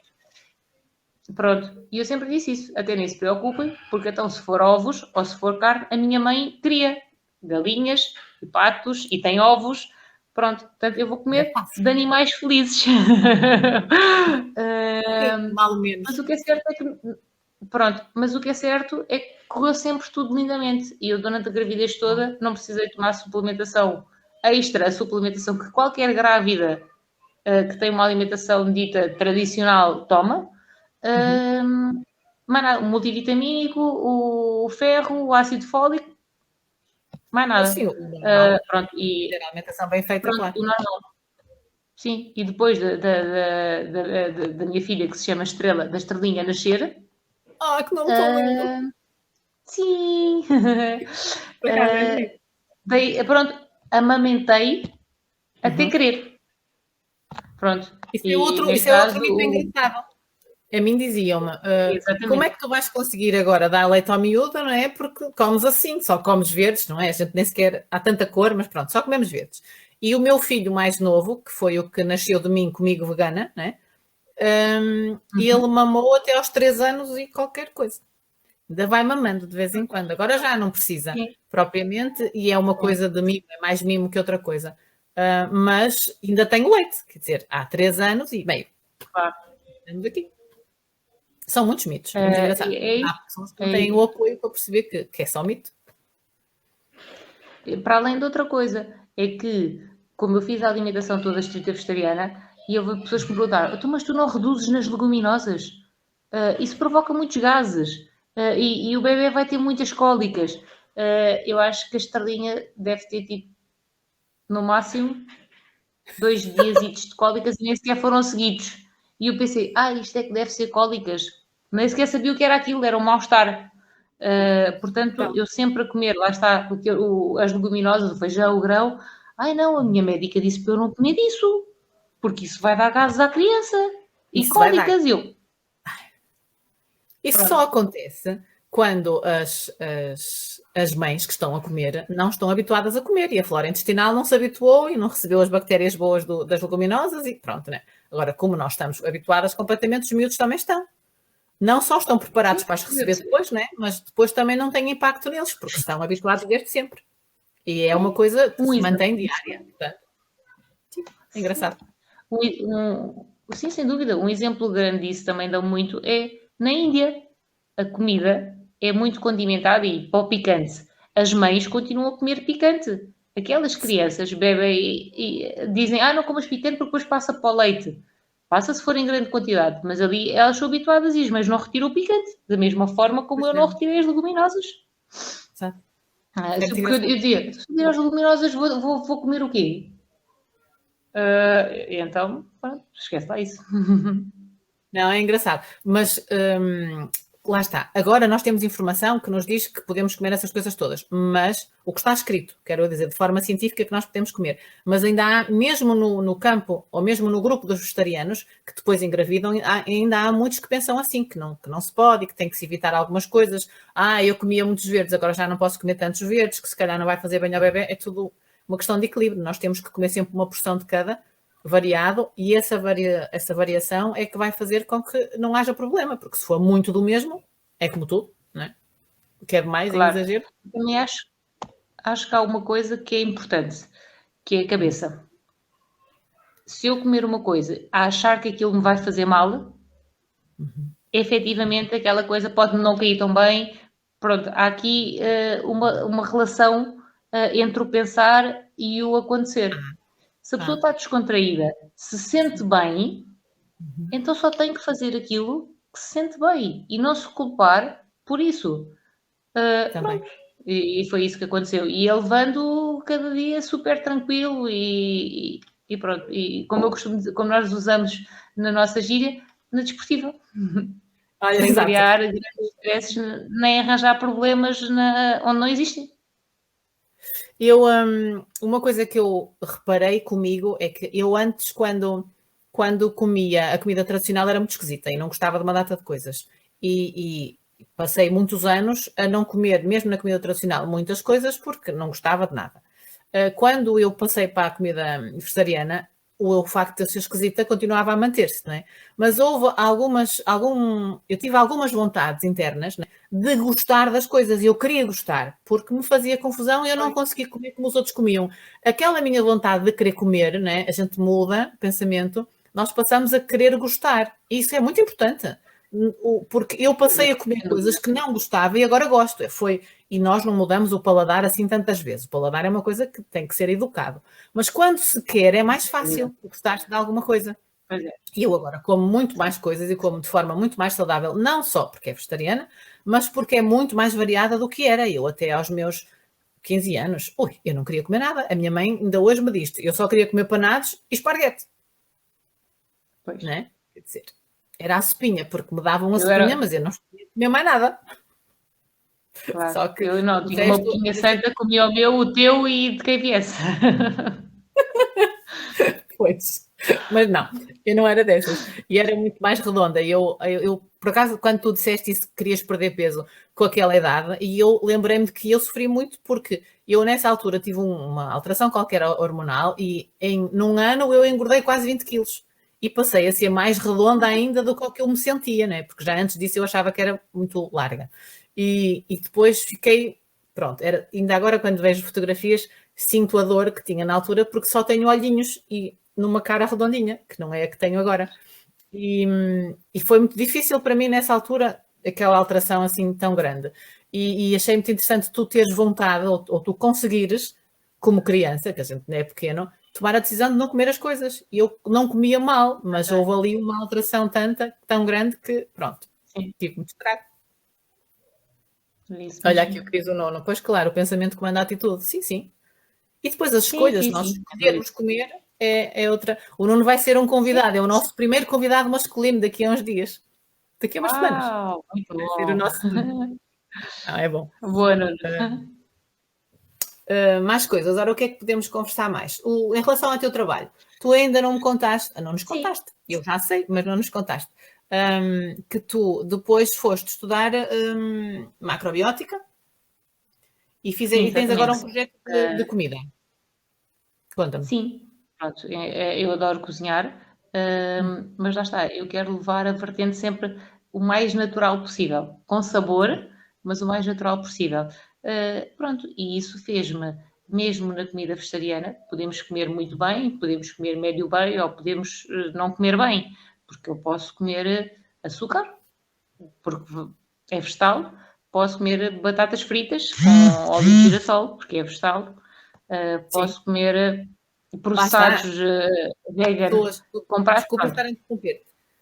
Pronto. E eu sempre disse isso, até nem se preocupem, porque então se for ovos ou se for carne, a minha mãe cria galinhas e patos e tem ovos. Pronto, portanto eu vou É comer fácil. de animais felizes. Sim, mal Mas menos. o que é certo é que pronto, mas o que é certo é que correu sempre tudo lindamente. E eu, durante a gravidez Bom, toda, não precisei tomar suplementação extra, a suplementação que qualquer grávida que tem uma alimentação dita tradicional toma. uhum. Mais nada, o multivitamínico, o ferro, o ácido fólico, mais Assim, nada. o normal. Pronto, e Ter a alimentação bem feita, pronto, claro. o normal. Sim, e depois da minha filha, que se chama Estrela, da Estrelinha nascer, Ah, que nome tão lindo. uh, sim, Por acaso é giro. pronto, amamentei até Uhum. querer. Pronto, e neste Isso é outro caso, mito engraçado. A mim diziam-me, como é exatamente. que tu vais conseguir agora dar leite ao miúdo, não é? Porque comes assim, só comes verdes, não é? A gente nem sequer, há tanta cor, mas pronto, só comemos verdes. E o meu filho mais novo, que foi o que nasceu de mim comigo vegana, não é? Ele Uhum. mamou até aos 3 anos e qualquer coisa. Ainda vai mamando de vez em quando. Agora já não precisa Sim, propriamente, e é uma sim, coisa de mimo, é mais mimo que outra coisa. Mas ainda tenho leite, quer dizer, há 3 anos e meio. claro. Estamos aqui. São muitos mitos, é muito engraçado. É Há isso. pessoas que não É têm o isso. apoio para perceber que é só mito. Para além de outra coisa, é que, como eu fiz a alimentação toda estrita vegetariana, e houve pessoas que me perguntaram: então, mas tu não reduzes nas leguminosas? Isso provoca muitos gases e o bebê vai ter muitas cólicas. Eu acho que a estrelinha deve ter, tipo, no máximo, 2 dias de cólicas e nem sequer foram seguidos. E eu pensei: isto é que deve ser cólicas. Nem sequer sabia o que era aquilo, era um mal-estar. Portanto, Então, eu sempre a comer, lá está, porque as leguminosas, o feijão, o grão. Ai não, a minha médica disse para eu não comer disso, porque isso vai dar gases à criança e isso vai dar. cólicas. E eu, Isso só pronto, acontece quando as mães que estão a comer não estão habituadas a comer e a flora intestinal não se habituou e não recebeu as bactérias boas das leguminosas e pronto, né? Agora, como nós estamos habituadas completamente, os miúdos também estão. Não só estão preparados sim, para as receber depois, né? Mas depois também não tem impacto neles, porque estão habituados desde sempre. E é uma coisa que um se exemplo mantém disso. diária. Portanto, é engraçado. Sim, sem dúvida, um exemplo grande disso também dão muito é na Índia. A comida é muito condimentada e para o picante. As mães continuam a comer picante. Aquelas crianças bebem e dizem, não comas picante porque depois passa para o leite. Passa se for em grande quantidade, mas ali elas são habituadas e as mães não retiram o picante, da mesma forma como Pois eu é, não retirei as leguminosas. exato. É muito Porque eu engraçado. dizia, se tirar as leguminosas vou comer o quê? Então, pronto, esquece lá isso. Não, é engraçado. Mas lá está. Agora nós temos informação que nos diz que podemos comer essas coisas todas, mas o que está escrito, quero dizer, de forma científica, que nós podemos comer. Mas ainda há, mesmo no campo, ou mesmo no grupo dos vegetarianos, que depois engravidam, ainda há muitos que pensam assim, que não se pode, que tem que se evitar algumas coisas. Eu comia muitos verdes, agora já não posso comer tantos verdes, que se calhar não vai fazer bem ao bebê. É tudo uma questão de equilíbrio. Nós temos que comer sempre uma porção de cada, variado, e essa variação é que vai fazer com que não haja problema, porque se for muito do mesmo, é como tudo, não é? Quer mais, Claro. em exagero. Também acho que há uma coisa que é importante, que é a cabeça. Se eu comer uma coisa a achar que aquilo me vai fazer mal, efetivamente aquela coisa pode não cair tão bem. Pronto, há aqui uma relação entre o pensar e o acontecer. Se a pessoa está descontraída, se sente bem, então só tem que fazer aquilo que se sente bem e não se culpar por isso. Também. E foi isso que aconteceu. E ele levando cada dia super tranquilo e pronto. E como eu costumo dizer, como nós usamos na nossa gíria, na desportiva. Olha, Sem exato. criar grandes stresses, nem arranjar problemas onde não existem. Uma coisa que eu reparei comigo é que eu antes, quando comia a comida tradicional, era muito esquisita e não gostava de uma data de coisas. E passei muitos anos a não comer, mesmo na comida tradicional, muitas coisas porque não gostava de nada. Quando eu passei para a comida vegetariana, o facto de eu ser esquisita continuava a manter-se, não é? Mas houve eu tive algumas vontades internas, não é? De gostar das coisas e eu queria gostar, porque me fazia confusão e eu não conseguia comer como os outros comiam. Aquela minha vontade de querer comer, né? A gente muda o pensamento, nós passamos a querer gostar. E isso é muito importante, porque eu passei a comer coisas que não gostava e agora gosto. E nós não mudamos o paladar assim tantas vezes. O paladar é uma coisa que tem que ser educado. Mas quando se quer é mais fácil gostar de alguma coisa. Pois é. E eu agora como muito mais coisas e como de forma muito mais saudável, não só porque é vegetariana, mas porque é muito mais variada do que era. Eu até aos meus 15 anos, eu não queria comer nada. A minha mãe ainda hoje me diz, eu só queria comer panados e esparguete. Pois. Não é? Quer dizer, era a sopinha, porque me davam a sopinha, mas eu não queria comer mais nada. Claro. Só que eu não, tinha uma boquinha santa, comia o meu, o teu e de quem viesse. Pois, mas não, eu não era dessas. E era muito mais redonda. Eu, por acaso, quando tu disseste isso, que querias perder peso com aquela idade, e eu lembrei-me de que eu sofri muito porque eu, nessa altura, tive uma alteração qualquer hormonal e num ano eu engordei quase 20 quilos. E passei a ser mais redonda ainda do que o que eu me sentia, né? Porque já antes disso eu achava que era muito larga. E depois fiquei, pronto, ainda agora quando vejo fotografias, sinto a dor que tinha na altura porque só tenho olhinhos e numa cara redondinha, que não é a que tenho agora. E foi muito difícil para mim nessa altura, aquela alteração assim tão grande. E achei muito interessante tu teres vontade, ou tu conseguires, como criança, que a gente não é pequeno, tomar a decisão de não comer as coisas. E eu não comia mal, mas houve ali uma alteração tão grande que, pronto, tive muito estrago. Olha aqui o Cris o Nono. Pois claro, o pensamento comanda a atitude. Sim, sim. E depois as escolhas, nós escolhermos comer é outra. O Nuno vai ser um convidado, é o nosso primeiro convidado masculino daqui a uns dias. Daqui a umas semanas. Muito Vai bom. ser o nosso. É bom. Boa, Nuno. Mais coisas. Ora, o que é que podemos conversar mais? Em relação ao teu trabalho, tu ainda não me contaste, não nos contaste, eu já sei, mas não nos contaste, que tu depois foste estudar macrobiótica e tens agora um projeto de comida. Conta-me. Sim, pronto, eu adoro cozinhar, mas lá está, eu quero levar a vertente sempre o mais natural possível, com sabor, mas o mais natural possível. Pronto, e isso fez-me, mesmo na comida vegetariana, podemos comer muito bem, podemos comer médio bem ou podemos não comer bem, porque eu posso comer açúcar, porque é vegetal, posso comer batatas fritas com óleo de girassol, porque é vegetal, posso comer processados veganos.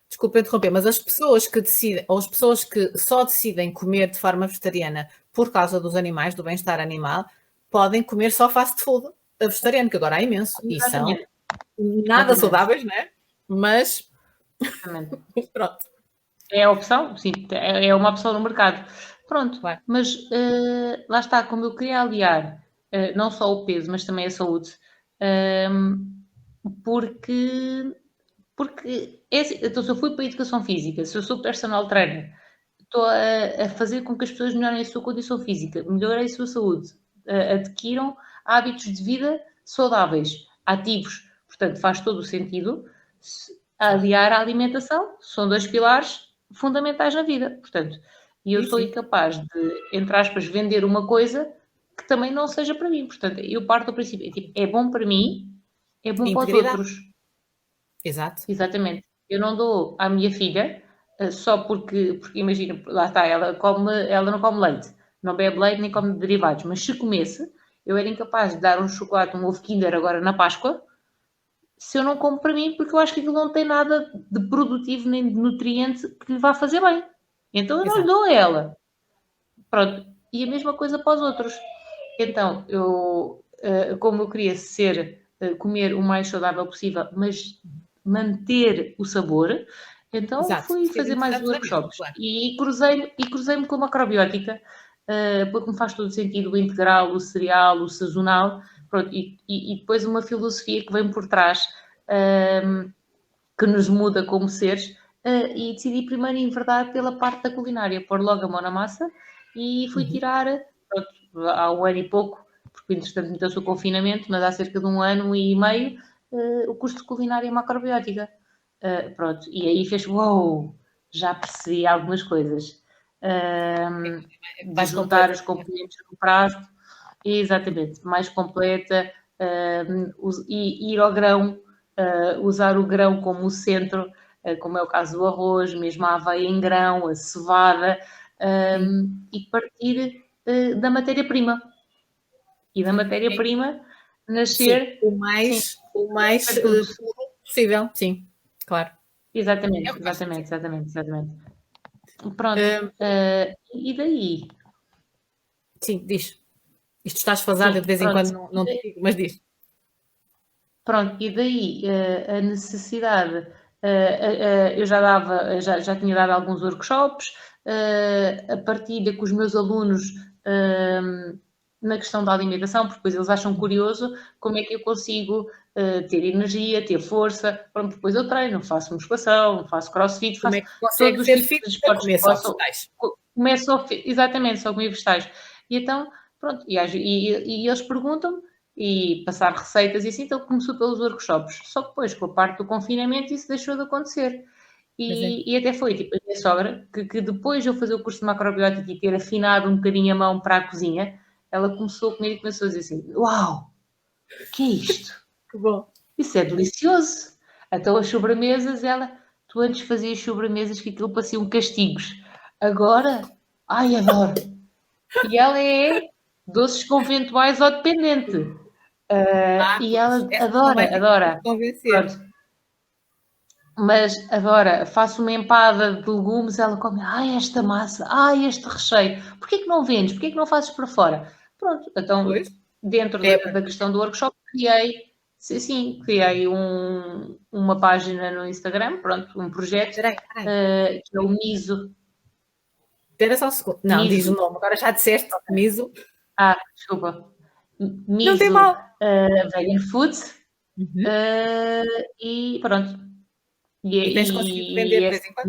Desculpa interromper, mas as pessoas que decidem, ou as pessoas que só decidem comer de forma vegetariana por causa dos animais, do bem-estar animal, podem comer só fast food vegetariano, que agora há imenso. E são nada saudáveis, não é? Mas pronto. É a opção, sim, é uma opção no mercado. Pronto, Claro. mas lá está, como eu queria aliar não só o peso, mas também a saúde, hum, porque, porque assim, então, se eu fui para a educação física, se eu sou personal trainer, estou a fazer com que as pessoas melhorem a sua condição física, melhorem a sua saúde, adquiram hábitos de vida saudáveis, ativos. Portanto, faz todo o sentido aliar a alimentação, são dois pilares fundamentais na vida. Portanto, e eu Sim, sou sim. incapaz de, entre aspas, vender uma coisa que também não seja para mim. Portanto, eu parto do princípio, tipo, é bom para mim, é bom para os Integridade. outros. Exato. Exatamente. Eu não dou à minha filha só porque imagina, lá está, ela não come leite, não bebe leite nem come derivados, mas se comesse, eu era incapaz de dar um chocolate, um ovo Kinder agora na Páscoa, se eu não como para mim, porque eu acho que aquilo não tem nada de produtivo nem de nutriente que lhe vá fazer bem. Então eu não lhe Exato. dou a ela. Pronto. E a mesma coisa para os outros. Então, eu, como eu queria comer o mais saudável possível, mas manter o sabor, então Exato. fui Ser fazer mais interessante na mesma, workshops claro. e cruzei-me com a macrobiótica, porque me faz todo sentido o integral, o cereal, o sazonal, pronto, e depois uma filosofia que vem por trás, que nos muda como seres, e decidi primeiro enverdar pela parte da culinária, pôr logo a mão na massa e fui Uhum. tirar, pronto, há um ano e pouco, porque entretanto meteu-se o confinamento, mas há cerca de um ano e meio, o curso de culinária macrobiótica. Pronto, e aí fez, uou, já percebi algumas coisas. De Mais juntar completa. os componentes no prato, exatamente, mais completa, e ir ao grão, usar o grão como o centro, como é o caso do arroz, mesmo a aveia em grão, a cevada, Sim. e partir da matéria-prima. E da matéria-prima Sim. nascer, sim, O mais nascer tudo. puro possível. Sim, claro. É o Exatamente, que faz exatamente, sentido. exatamente, exatamente. Pronto, Hum, e daí? sim, diz. Isto estás fasado, eu de Sim, vez em quando pronto. não te digo, mas diz. Pronto, e daí a necessidade, eu já tinha dado alguns workshops, a partilha com os meus alunos na questão da alimentação, porque depois eles acham curioso como é que eu consigo ter energia, ter força. Pronto, depois eu treino, faço musculação, faço crossfit, Como faço é que consegue todos os ser tipos fit de a esportes que comer só possam. vegetais? Começo exatamente, só comer vegetais. E então, pronto, e eles perguntam-me e passar receitas e assim, então começou pelos workshops. Só que depois, com a parte do confinamento, isso deixou de acontecer. Pois é. E até foi, tipo, a minha sogra, que depois de eu fazer o curso de macrobiótica e ter afinado um bocadinho a mão para a cozinha, ela começou comigo e começou a dizer assim, uau, o que é isto? Que bom. Isso é delicioso. Então as sobremesas, tu antes fazias sobremesas que aquilo pareciam castigos. Agora, ai, adoro. E ela é doces conventuais ou dependente. E Pois. ela Essa são mais adora, difíceis de adora. convencer. Pronto. Mas adora, faço uma empada de legumes, ela come, ai, esta massa, ai, este recheio. Porquê que não vendes? Porquê que não fazes para fora? Pronto, então, Pois. dentro É a da partilha. questão do workshop, criei uma página no Instagram, pronto, um projeto, Espera aí, espera aí. que é o Miso. Espera só um segundo. Não, diz o Miso. nome. Agora já disseste. Miso. Desculpa. Não tem Miso mal. Vegan Food. Uhum. E pronto. E tens conseguido vender de vez em quando?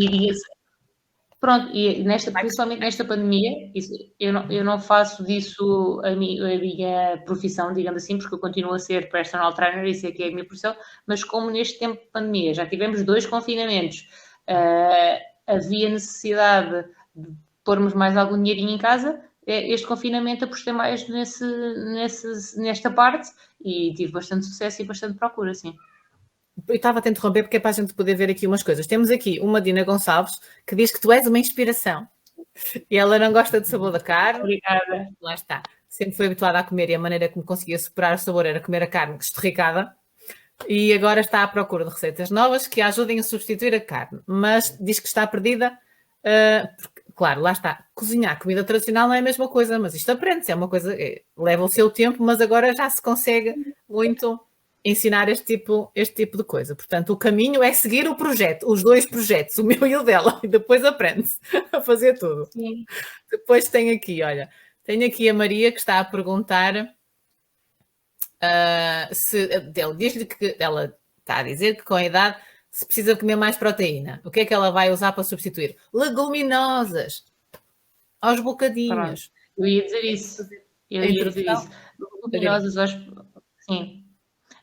Pronto, e Like, principalmente nesta pandemia, eu não faço disso a minha profissão, digamos assim, porque eu continuo a ser personal trainer, isso é que é a minha profissão, mas como neste tempo de pandemia já tivemos 2 confinamentos, havia necessidade de pormos mais algum dinheirinho em casa, este confinamento apostei mais nesta parte e tive bastante sucesso e bastante procura, sim. eu estava a te interromper porque é para a gente poder ver aqui umas coisas. Temos aqui uma Dina Gonçalves que diz que tu és uma inspiração. E ela não gosta do sabor da carne. Obrigada. Lá está. Sempre foi habituada a comer e a maneira como conseguia superar o sabor era comer a carne esturricada. E agora está à procura de receitas novas que a ajudem a substituir a carne. Mas diz que está perdida. Porque, claro, lá está. Cozinhar comida tradicional não é a mesma coisa, mas isto aprende-se. É uma coisa. Leva o seu tempo, mas agora já se consegue muito. ensinar este tipo de coisa. Portanto, o caminho é seguir o projeto, os 2 projetos, o meu e o dela, e depois aprende-se a fazer tudo. Sim. Depois tenho aqui a Maria que está a perguntar se ela diz-lhe que ela está a dizer que com a idade se precisa comer mais proteína. O que é que ela vai usar para substituir? Leguminosas aos bocadinhos. Pronto. Eu ia dizer isso. Sim.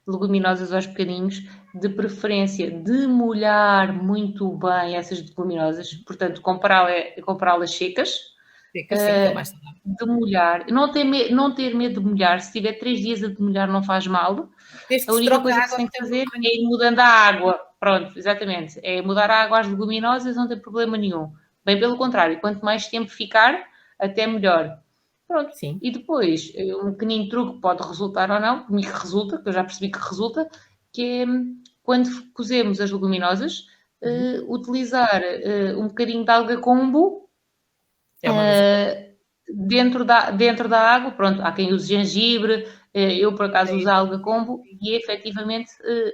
Leguminosas aos bocadinhos, de preferência de molhar muito bem essas leguminosas, portanto, comprá-las secas. Fica assim, que é mais saudável. De molhar, não ter medo de molhar, se tiver 3 dias a demolhar não faz mal. Desde A única troca coisa que se tem que fazer é ir mudando a água. Pronto, exatamente. É mudar a água às leguminosas, não tem problema nenhum. Bem pelo contrário, quanto mais tempo ficar, até melhor. Pronto. Sim. E depois, um pequenino truque pode resultar ou não, comigo resulta, que eu já percebi que resulta, que é quando cozemos as leguminosas, utilizar um bocadinho de alga combo dentro da água. Pronto, há quem use gengibre, eu por acaso uso alga combo e efetivamente,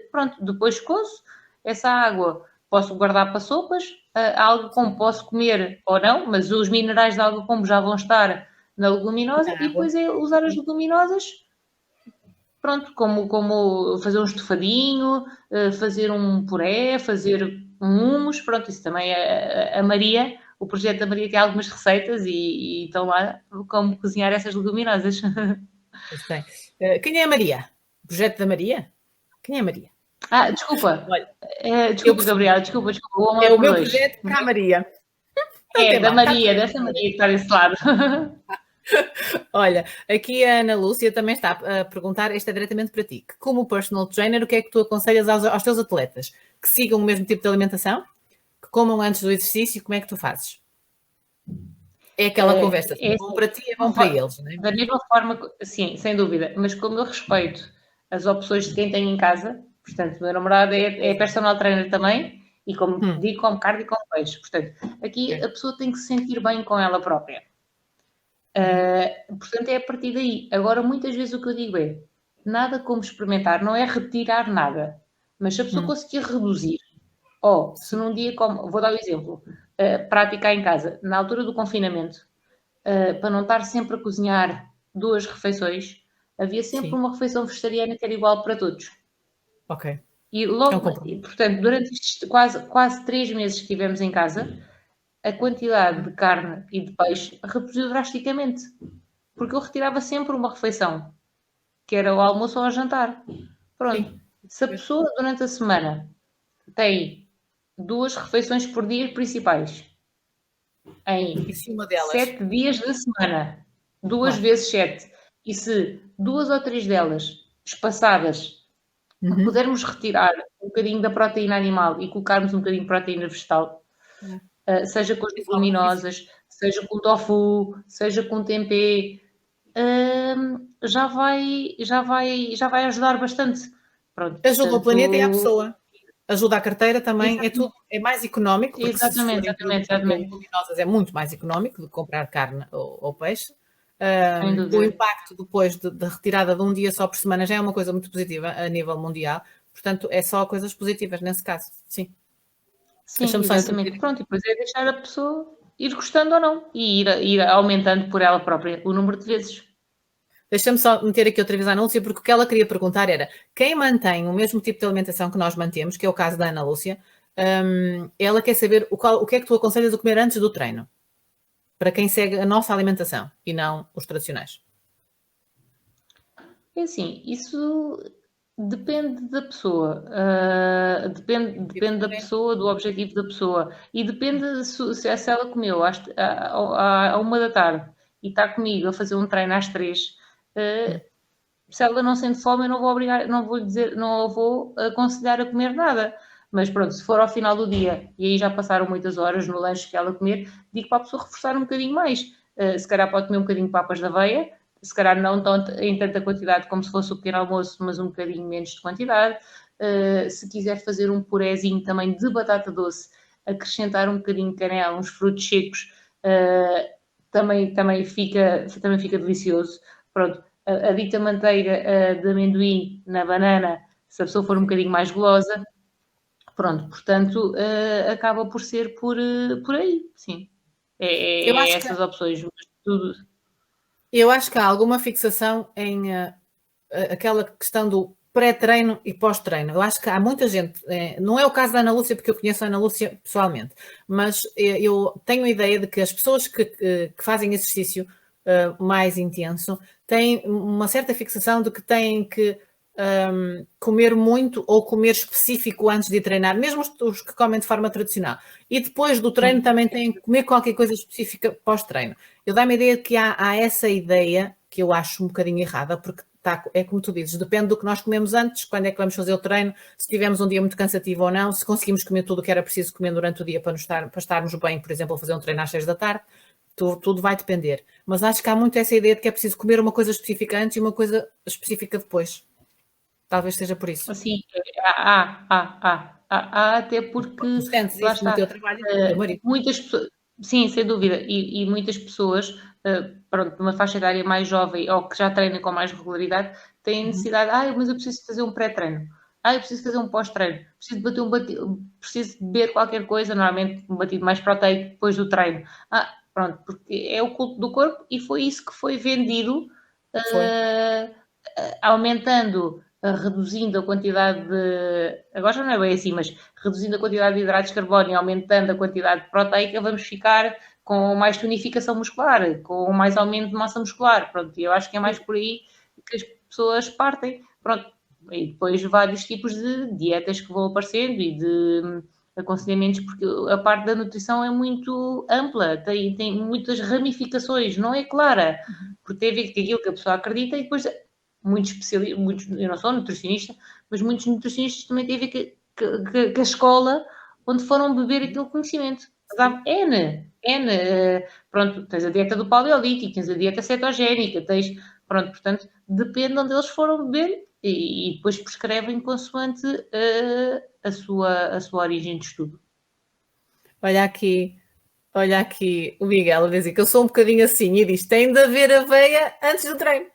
pronto, depois cozo essa água, posso guardar para sopas, a alga combo posso comer ou não, mas os minerais da alga combo já vão estar na leguminosa e depois é usar as leguminosas, pronto, como fazer um estofadinho, fazer um puré, fazer um hummus, pronto, isso também a Maria, o projeto da Maria tem algumas receitas e estão lá como cozinhar essas leguminosas. Pois tem. Quem é a Maria? O projeto da Maria? Quem é a Maria? Desculpa. Olha, Desculpa, Gabriela, desculpa. É o meu projeto para a Maria. Da Maria, dessa Maria que está desse lado. Olha, aqui a Ana Lúcia também está a perguntar, esta é diretamente para ti, que como personal trainer, o que é que tu aconselhas aos teus atletas? Que sigam o mesmo tipo de alimentação? Que comam antes do exercício? Como é que tu fazes? É aquela conversa, é bom para ti, é bom para eles, não é? Da mesma forma, sim, sem dúvida, mas como eu respeito as opções de quem tem em casa, portanto, o meu namorado é personal trainer também, e como digo, como carne e como peixe. Portanto, aqui a pessoa tem que se sentir bem com ela própria. Portanto, é a partir daí. Agora, muitas vezes o que eu digo é, nada como experimentar, não é retirar nada, mas se a pessoa conseguir reduzir, ou se num dia, vou dar um exemplo, praticar em casa, na altura do confinamento, para não estar sempre a cozinhar 2 refeições, havia sempre uma refeição vegetariana que era igual para todos. Ok. E logo, portanto, durante estes quase 3 meses que estivemos em casa, a quantidade de carne e de peixe reduziu drasticamente. Porque eu retirava sempre uma refeição, que era o almoço ou o jantar. Pronto. Sim. Se a pessoa durante a semana tem 2 refeições por dia principais, em 7 dias da semana, 2 vezes 7, e se 2 ou 3 delas espaçadas pudermos retirar um bocadinho da proteína animal e colocarmos um bocadinho de proteína vegetal, seja com as leguminosas, seja com tofu, seja com tempê, já vai ajudar bastante. Pronto, ajuda o planeta e a pessoa. Ajuda a carteira também, é mais económico, porque exatamente. leguminosas é muito mais económico do que comprar carne ou peixe. O impacto depois da retirada de um dia só por semana já é uma coisa muito positiva a nível mundial, portanto é só coisas positivas nesse caso, sim. Sim, exatamente. Pronto, e depois é deixar a pessoa ir gostando ou não e ir aumentando por ela própria o número de vezes. Deixa-me só meter aqui outra vez a Ana Lúcia, porque o que ela queria perguntar era quem mantém o mesmo tipo de alimentação que nós mantemos, que é o caso da Ana Lúcia, ela quer saber o que é que tu aconselhas a comer antes do treino, para quem segue a nossa alimentação e não os tradicionais. É assim, isso depende da pessoa, depende da pessoa, do objetivo da pessoa, e depende se ela comeu à 1h e está comigo a fazer um treino às 3, se ela não sente fome, eu não vou obrigar, não vou aconselhar a comer nada. Mas pronto, se for ao final do dia e aí já passaram muitas horas no lanche que ela comer, digo para a pessoa reforçar um bocadinho mais. Se calhar pode comer um bocadinho de papas de aveia, se calhar não em tanta quantidade como se fosse o pequeno almoço, mas um bocadinho menos de quantidade. Se quiser fazer um purezinho também de batata doce, acrescentar um bocadinho de canela, uns frutos secos, também fica delicioso. Pronto, a dita manteiga de amendoim na banana Se a pessoa for um bocadinho mais gulosa, pronto, portanto, acaba por ser por aí, sim. Eu É acho que, essas opções, mas tudo. eu acho que há alguma fixação em aquela questão do pré-treino e pós-treino. Eu acho que há muita gente, não é o caso da Ana Lúcia, porque eu conheço a Ana Lúcia pessoalmente, mas eu tenho a ideia de que as pessoas que fazem exercício mais intenso têm uma certa fixação de que têm que comer muito ou comer específico antes de treinar, mesmo os que comem de forma tradicional. E depois do treino também têm que comer qualquer coisa específica pós-treino. Eu dá-me a ideia de que há essa ideia que eu acho um bocadinho errada, porque é como tu dizes, depende do que nós comemos antes, quando é que vamos fazer o treino, se tivemos um dia muito cansativo ou não, se conseguimos comer tudo o que era preciso comer durante o dia para estarmos bem, por exemplo, a fazer um treino às 6 da tarde, tudo vai depender. Mas acho que há muito essa ideia de que é preciso comer uma coisa específica antes e uma coisa específica depois. Talvez seja por isso. Assim, há, até porque, Tu sentes lá isso no teu está, trabalho e no teu marido. muitas pessoas, sim, sem dúvida, e muitas pessoas, pronto, numa faixa etária mais jovem ou que já treinem com mais regularidade, têm necessidade, mas eu preciso fazer um pré-treino, eu preciso fazer um pós-treino, preciso bater preciso beber qualquer coisa, normalmente um batido mais proteico depois do treino. Pronto, porque é o culto do corpo e foi isso que foi vendido, Foi. aumentando, reduzindo a quantidade de. Agora já não é bem assim, mas reduzindo a quantidade de hidratos de carbono e aumentando a quantidade de proteica, vamos ficar com mais tonificação muscular, com mais aumento de massa muscular. Pronto, eu acho que é mais por aí que as pessoas partem. Pronto, e depois vários tipos de dietas que vão aparecendo e de aconselhamentos, porque a parte da nutrição é muito ampla, tem muitas ramificações, não é clara, porque tem a ver com aquilo que a pessoa acredita e depois muitos especialistas, eu não sou nutricionista, mas muitos nutricionistas também têm a ver com a escola onde foram beber aquele conhecimento. Há N, pronto, tens a dieta do paleolítico, tens a dieta cetogénica, pronto, portanto, depende de onde eles foram beber e depois prescrevem consoante a sua origem de estudo. Olha aqui o Miguel a dizer que eu sou um bocadinho assim e diz: tem de haver aveia antes do treino.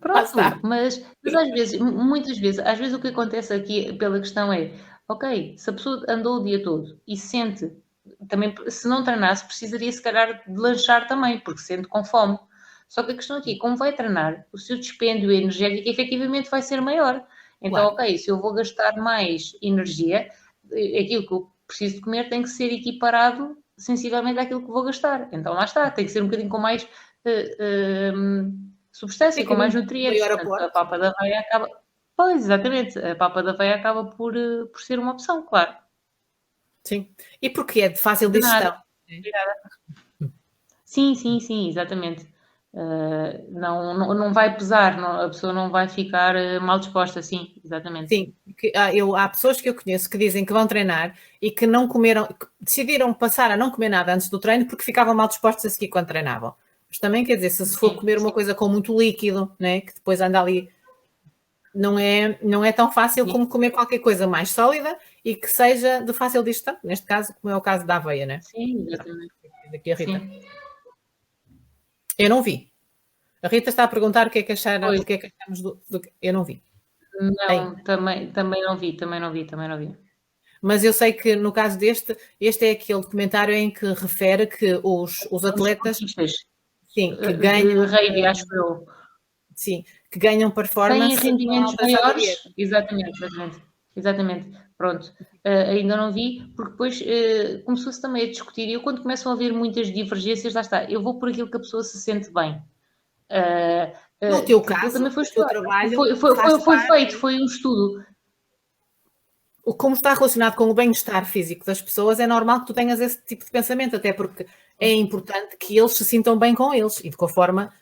Pronto, mas às vezes, muitas vezes, às vezes o que acontece aqui pela questão é, ok, se a pessoa andou o dia todo e sente, também, se não treinasse, precisaria se calhar de lanchar também, porque sente com fome. Só que a questão aqui, como vai treinar, o seu dispêndio energético efetivamente vai ser maior. Então, Claro. ok, se eu vou gastar mais energia, aquilo que eu preciso de comer tem que ser equiparado sensivelmente àquilo que vou gastar. Então lá está, tem que ser um bocadinho com mais substância, Tem que com haver mais um nutrientes. maior Portanto, a aporte. papa da aveia acaba. Pois, exatamente. A papa da aveia acaba por ser uma opção, claro. Sim. E porque é de fácil De nada. digestão. Sim, exatamente. Não vai pesar, a pessoa não vai ficar mal disposta, sim, exatamente. Sim, há pessoas que eu conheço que dizem que vão treinar e que não comeram, que decidiram passar a não comer nada antes do treino porque ficavam mal dispostos a seguir quando treinavam. Mas também quer dizer, se for comer uma coisa com muito líquido, né, que depois anda ali, não é tão fácil como comer qualquer coisa mais sólida e que seja de fácil digestão, neste caso, como é o caso da aveia, né? Sim, exatamente. Aqui a Rita. Sim. Eu não vi. A Rita está a perguntar o que é que Pois, achamos do. Eu não vi. não, também não vi, também não vi. Mas eu sei que no caso este é aquele documentário em que refere que os Os atletas, esportistas sim, que de ganham, rugby, acho eu. sim, que ganham Têm performance com rendimentos alteração da maiores? dieta. Exatamente. Pronto. Ainda não vi, porque depois começou-se também a discutir, e eu quando começam a haver muitas divergências, lá está, eu vou por aquilo que a pessoa se sente bem. No teu Porque aquilo também caso, foi o teu estudado, trabalho faz foi parte, feito, foi um estudo. como está relacionado com o bem-estar físico das pessoas, é normal que tu tenhas esse tipo de pensamento, até porque é importante que eles se sintam bem com eles e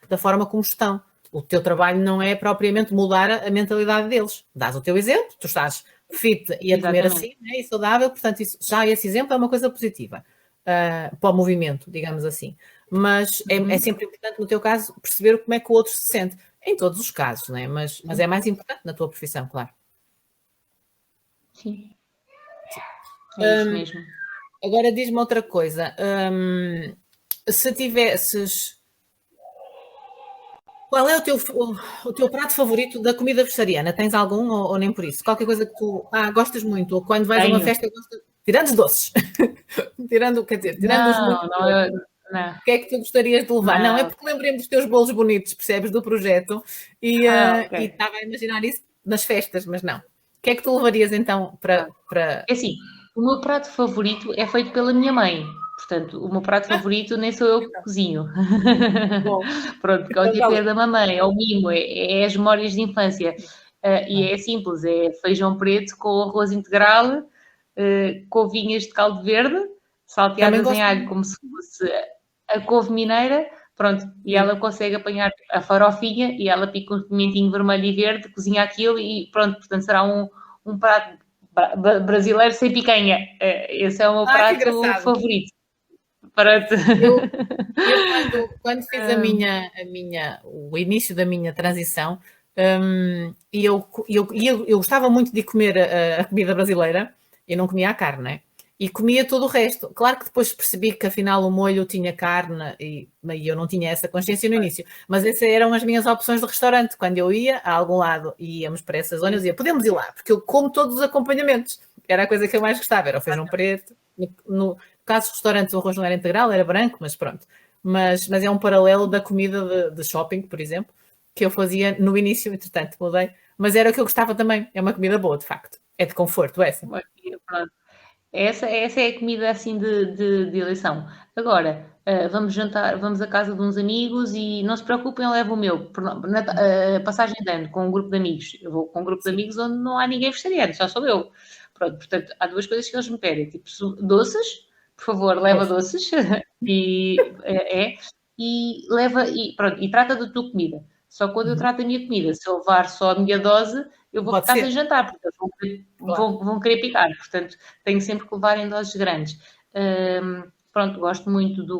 da forma como estão. O teu trabalho não é propriamente mudar a mentalidade deles. Dás o teu exemplo, tu estás fit e a comer Exatamente. assim, né, e saudável, portanto, já esse exemplo é uma coisa positiva para o movimento, digamos assim. Mas é sempre importante, no teu caso, perceber como é que o outro se sente. Em todos os casos, né? Mas é mais importante na tua profissão, claro. Sim, é isso mesmo. Agora diz-me outra coisa. Se tivesses. Qual é o teu prato favorito da comida vegetariana? Tens algum ou nem por isso? Qualquer coisa que tu gostas muito, ou quando vais a uma Tenho. festa, tirando os doces, tirando os muito Não, não, doces, não. o que é que tu gostarias de levar? Não, é Não. porque lembrei-me dos teus bolos bonitos, percebes, do projeto, e Ok. estava a imaginar isso nas festas, mas não. O que é que tu levarias então para... É assim, o meu prato favorito é feito pela minha mãe. Portanto, o meu prato Ah, favorito nem sou eu que então, cozinho. bom, Pronto, porque é o então já tipo é lembro. da mamãe, é o mimo, é as memórias de infância. E é simples, é feijão preto com arroz integral, couvinhas de caldo verde, Também salteadas em gosto alho muito. como se fosse a couve mineira, pronto, e ela consegue apanhar a farofinha e ela pica um pimentinho vermelho e verde, cozinha aquilo e pronto, portanto será um prato brasileiro sem picanha. Esse é o meu Que prato engraçado. favorito. Para te... Eu, eu quando fiz o início da minha transição, e eu gostava muito de comer a comida brasileira, eu não comia a carne, né? E comia todo o resto. Claro que depois percebi que afinal o molho tinha carne e eu não tinha essa consciência no início. Mas essas eram as minhas opções de restaurante. Quando eu ia a algum lado e íamos para essas zonas, eu dizia, podemos ir lá, porque eu como todos os acompanhamentos. Era a coisa que eu mais gostava, era o feijão preto. No caso dos restaurantes, o arroz não era integral, era branco, mas pronto. Mas é um paralelo da comida de shopping, por exemplo, que eu fazia no início, entretanto mudei. Mas era o que eu gostava também. É uma comida boa, de facto. É de conforto, essa. Pronto. Essa é a comida assim de eleição. Agora, vamos jantar, vamos à casa de uns amigos e não se preocupem, eu levo o meu. Passagem de ano com um grupo de amigos. Eu vou com um grupo de Sim. amigos onde não há ninguém vegetariano, só sou eu. Pronto, portanto, há duas coisas que eles me pedem, tipo doces, por favor, leva Pois. doces e leva e pronto, e trata da tua comida. Só quando eu Uhum. trato a minha comida, se eu levar só a minha dose, eu Não vou pode ficar sem ser, jantar, porque eles claro. vão querer picar. Portanto, tenho sempre que levar em doses grandes. Pronto, gosto muito de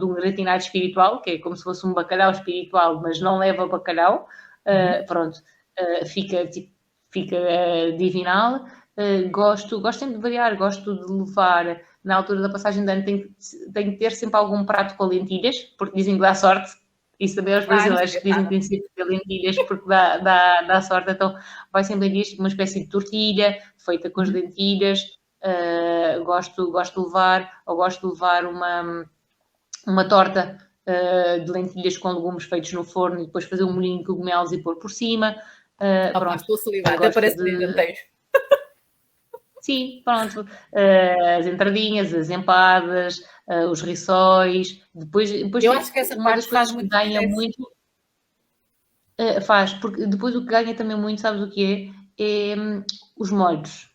um gratinado espiritual, que é como se fosse um bacalhau espiritual, mas não leva bacalhau. Uhum. Pronto, fica, tipo, fica divinal. Gosto sempre de variar, gosto de levar, na altura da passagem de ano, tenho que ter sempre algum prato com lentilhas, porque dizem que dá sorte. Isso também aos Não brasileiros sabia que dizem que nada. tem sempre que ter lentilhas porque dá sorte. Então, vai sempre lentilhas, uma espécie de tortilha feita com as Uhum. lentilhas. Gosto de levar, ou gosto de levar uma torta de lentilhas com legumes feitos no forno e depois fazer um molhinho de cogumelos e pôr por cima. Opa, Pronto, estou a salivar, depois até gosto parece que nem de. jantei. Sim, pronto. As entradinhas, as empadas, os rissóis. Depois Eu acho que essa uma das parte faz coisas que muito ganha sucesso. muito faz, porque depois o que ganha também muito, sabes o que é? Os molhos.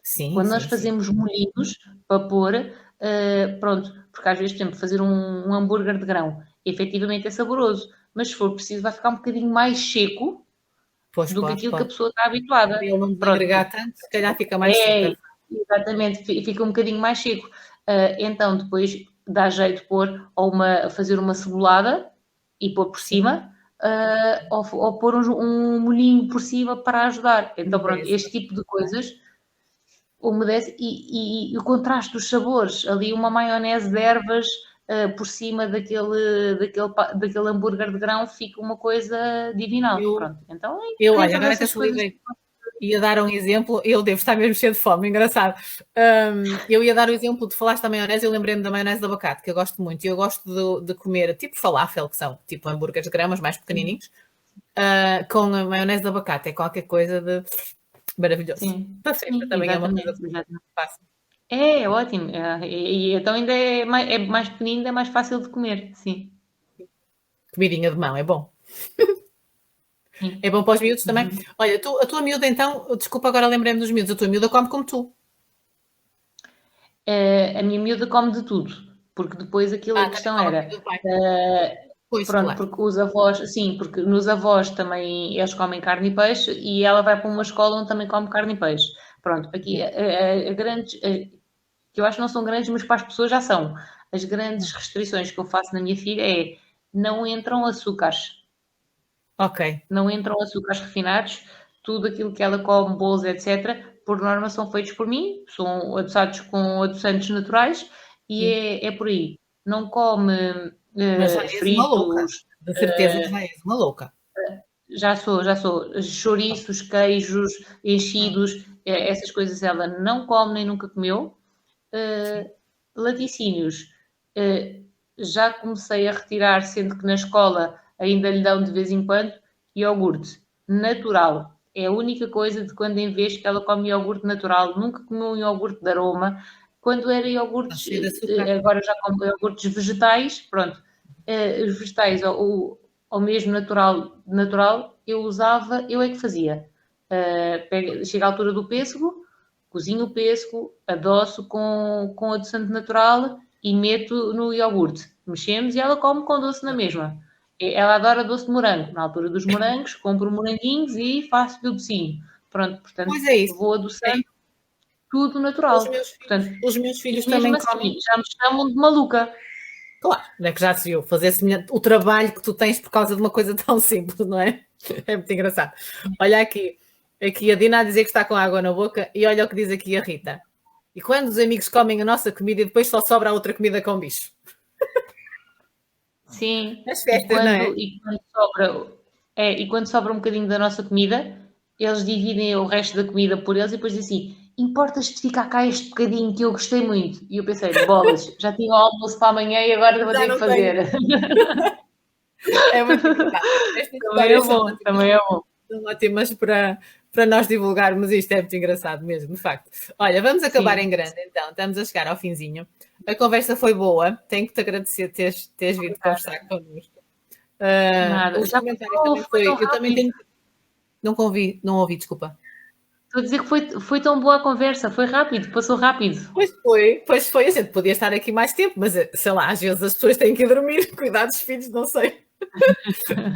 Sim, Quando nós sim, sim. fazemos molhinhos para pôr, pronto, porque às vezes, por exemplo, fazer um hambúrguer de grão, efetivamente é saboroso, mas se for preciso vai ficar um bocadinho mais seco Pois do que pode, aquilo que a pode. pessoa está habituada. Para ele não Pronto, desagregar tanto, se calhar fica mais seca. é, exatamente, fica um bocadinho mais seco. Então, depois dá jeito de pôr fazer uma cebolada e pôr por Sim, cima, ou pôr um molhinho por cima para ajudar. Então, pronto, merece. este tipo de coisas umedece e o contraste dos sabores, ali uma maionese de ervas por cima daquele hambúrguer de grão fica uma coisa divinal. Eu, Pronto, então olha, entra agora até nessas coisas. salivei. Ia dar um exemplo, eu devo estar mesmo cheio de fome, engraçado. Eu ia dar o exemplo de falaste da maionese, eu lembrei-me da maionese de abacate, que eu gosto muito. E eu gosto de comer tipo falafel, que são tipo hambúrgueres de gramas mais pequenininhos, com a maionese de abacate. É qualquer coisa de maravilhoso. Sim, Para festa sim, também é uma coisa exatamente, exatamente. fácil. É ótimo. E então ainda é mais pequenino, ainda é mais fácil de comer, sim. Comidinha de mão, é bom. É Sim. bom para os miúdos também. Olha, a tua miúda então, desculpa, agora lembrei-me dos miúdos, a tua miúda come como tu. A minha miúda come de tudo, porque depois aquilo, a Também questão come a era, comida do pai. eh, Pois, pronto, claro. porque os avós, sim, porque nos avós também eles comem carne e peixe e ela vai para uma escola onde também come carne e peixe. Pronto, aqui Uhum. que eu acho que não são grandes, mas para as pessoas já são. As Uhum. grandes restrições que eu faço na minha filha é não entram açúcares. Ok. Não entram açúcares refinados, tudo aquilo que ela come, bolos, etc., por norma são feitos por mim, são adoçados com adoçantes naturais e Sim. é por aí. Não come Mas já és uma louca. fritos. De certeza que já és uma louca. Já sou. Chouriços, queijos, enchidos, essas coisas ela não come nem nunca comeu. Laticínios, já comecei a retirar, sendo que na escola ainda lhe dão de vez em quando iogurte natural. É a única coisa de quando em vez que ela come iogurte natural. Nunca comeu um iogurte de aroma. Quando era iogurtes, agora já como iogurtes vegetais, pronto. Os vegetais, ou mesmo natural, eu usava, eu é que fazia. Chega à altura do pêssego, cozinho o pêssego, adoço com adoçante natural e meto no iogurte. Mexemos e ela come com doce na mesma. Ela adora doce de morango. Na altura dos morangos, compro moranguinhos e faço-lhe o docinho. Pronto, portanto, Pois é isso. vou adoçando tudo natural. Os meus filhos mesmo também assim, comem. já me chamam de maluca. Claro, não é que já se viu fazer o trabalho que tu tens por causa de uma coisa tão simples, não é? É muito engraçado. Olha aqui a Dina a dizer que está com água na boca e olha o que diz aqui a Rita. E quando os amigos comem a nossa comida e depois só sobra a outra comida com bicho? Sim. Nas festas, não é? E quando sobra um bocadinho da nossa comida, eles dividem o resto da comida por eles e depois dizem assim, importas-te ficar cá este bocadinho que eu gostei muito? E eu pensei, bolas, já tinha o almoço para amanhã e agora vou ter que fazer. É muito engraçado. Também é bom. São ótimas para nós divulgarmos isto, é muito engraçado mesmo, de facto. Olha, vamos acabar em grande então, estamos a chegar ao finzinho. A conversa foi boa, tenho que te agradecer teres vindo conversar connosco. Os comentários também foi. Eu também tenho. Não ouvi, desculpa. Estou a dizer que foi tão boa a conversa, foi rápido, passou rápido. Pois foi, a gente podia estar aqui mais tempo, mas sei lá, às vezes as pessoas têm que ir dormir, cuidar dos filhos, não sei.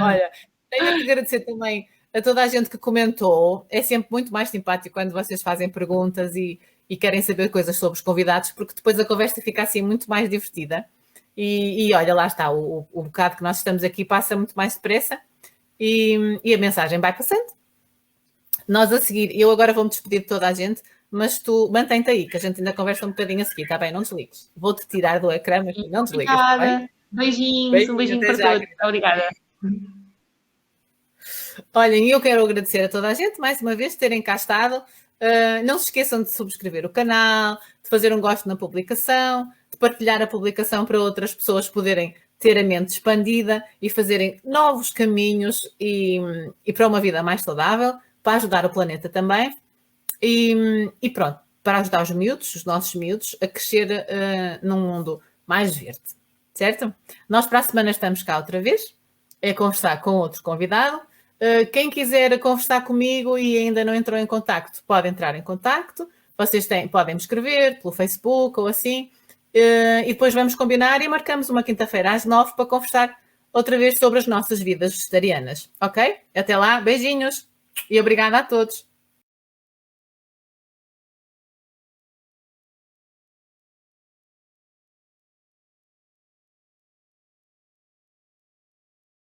Olha, tenho que agradecer também a toda a gente que comentou. É sempre muito mais simpático quando vocês fazem perguntas e querem saber coisas sobre os convidados, porque depois a conversa fica assim muito mais divertida. E olha, lá está, o bocado que nós estamos aqui passa muito mais depressa e a mensagem vai passando. Nós a seguir, eu agora vou-me despedir de toda a gente, mas tu mantém-te aí, que a gente ainda conversa um bocadinho a seguir, está bem? Não desligues. Vou-te tirar do ecrã, mas não desligues, está bem? Beijinhos, um beijinho para todos. Obrigada. Olhem, eu quero agradecer a toda a gente, mais uma vez, terem cá estado. Não se esqueçam de subscrever o canal, de fazer um gosto na publicação, de partilhar a publicação para outras pessoas poderem ter a mente expandida e fazerem novos caminhos e para uma vida mais saudável, para ajudar o planeta também. E pronto, para ajudar os nossos miúdos, a crescer num mundo mais verde, certo? Nós para a semana estamos cá outra vez, a conversar com outro convidado. Quem quiser conversar comigo e ainda não entrou em contacto, pode entrar em contacto. Vocês podem me escrever pelo Facebook ou assim. E depois vamos combinar e marcamos uma quinta-feira às 9 para conversar outra vez sobre as nossas vidas vegetarianas. Ok? Até lá, beijinhos e obrigada a todos.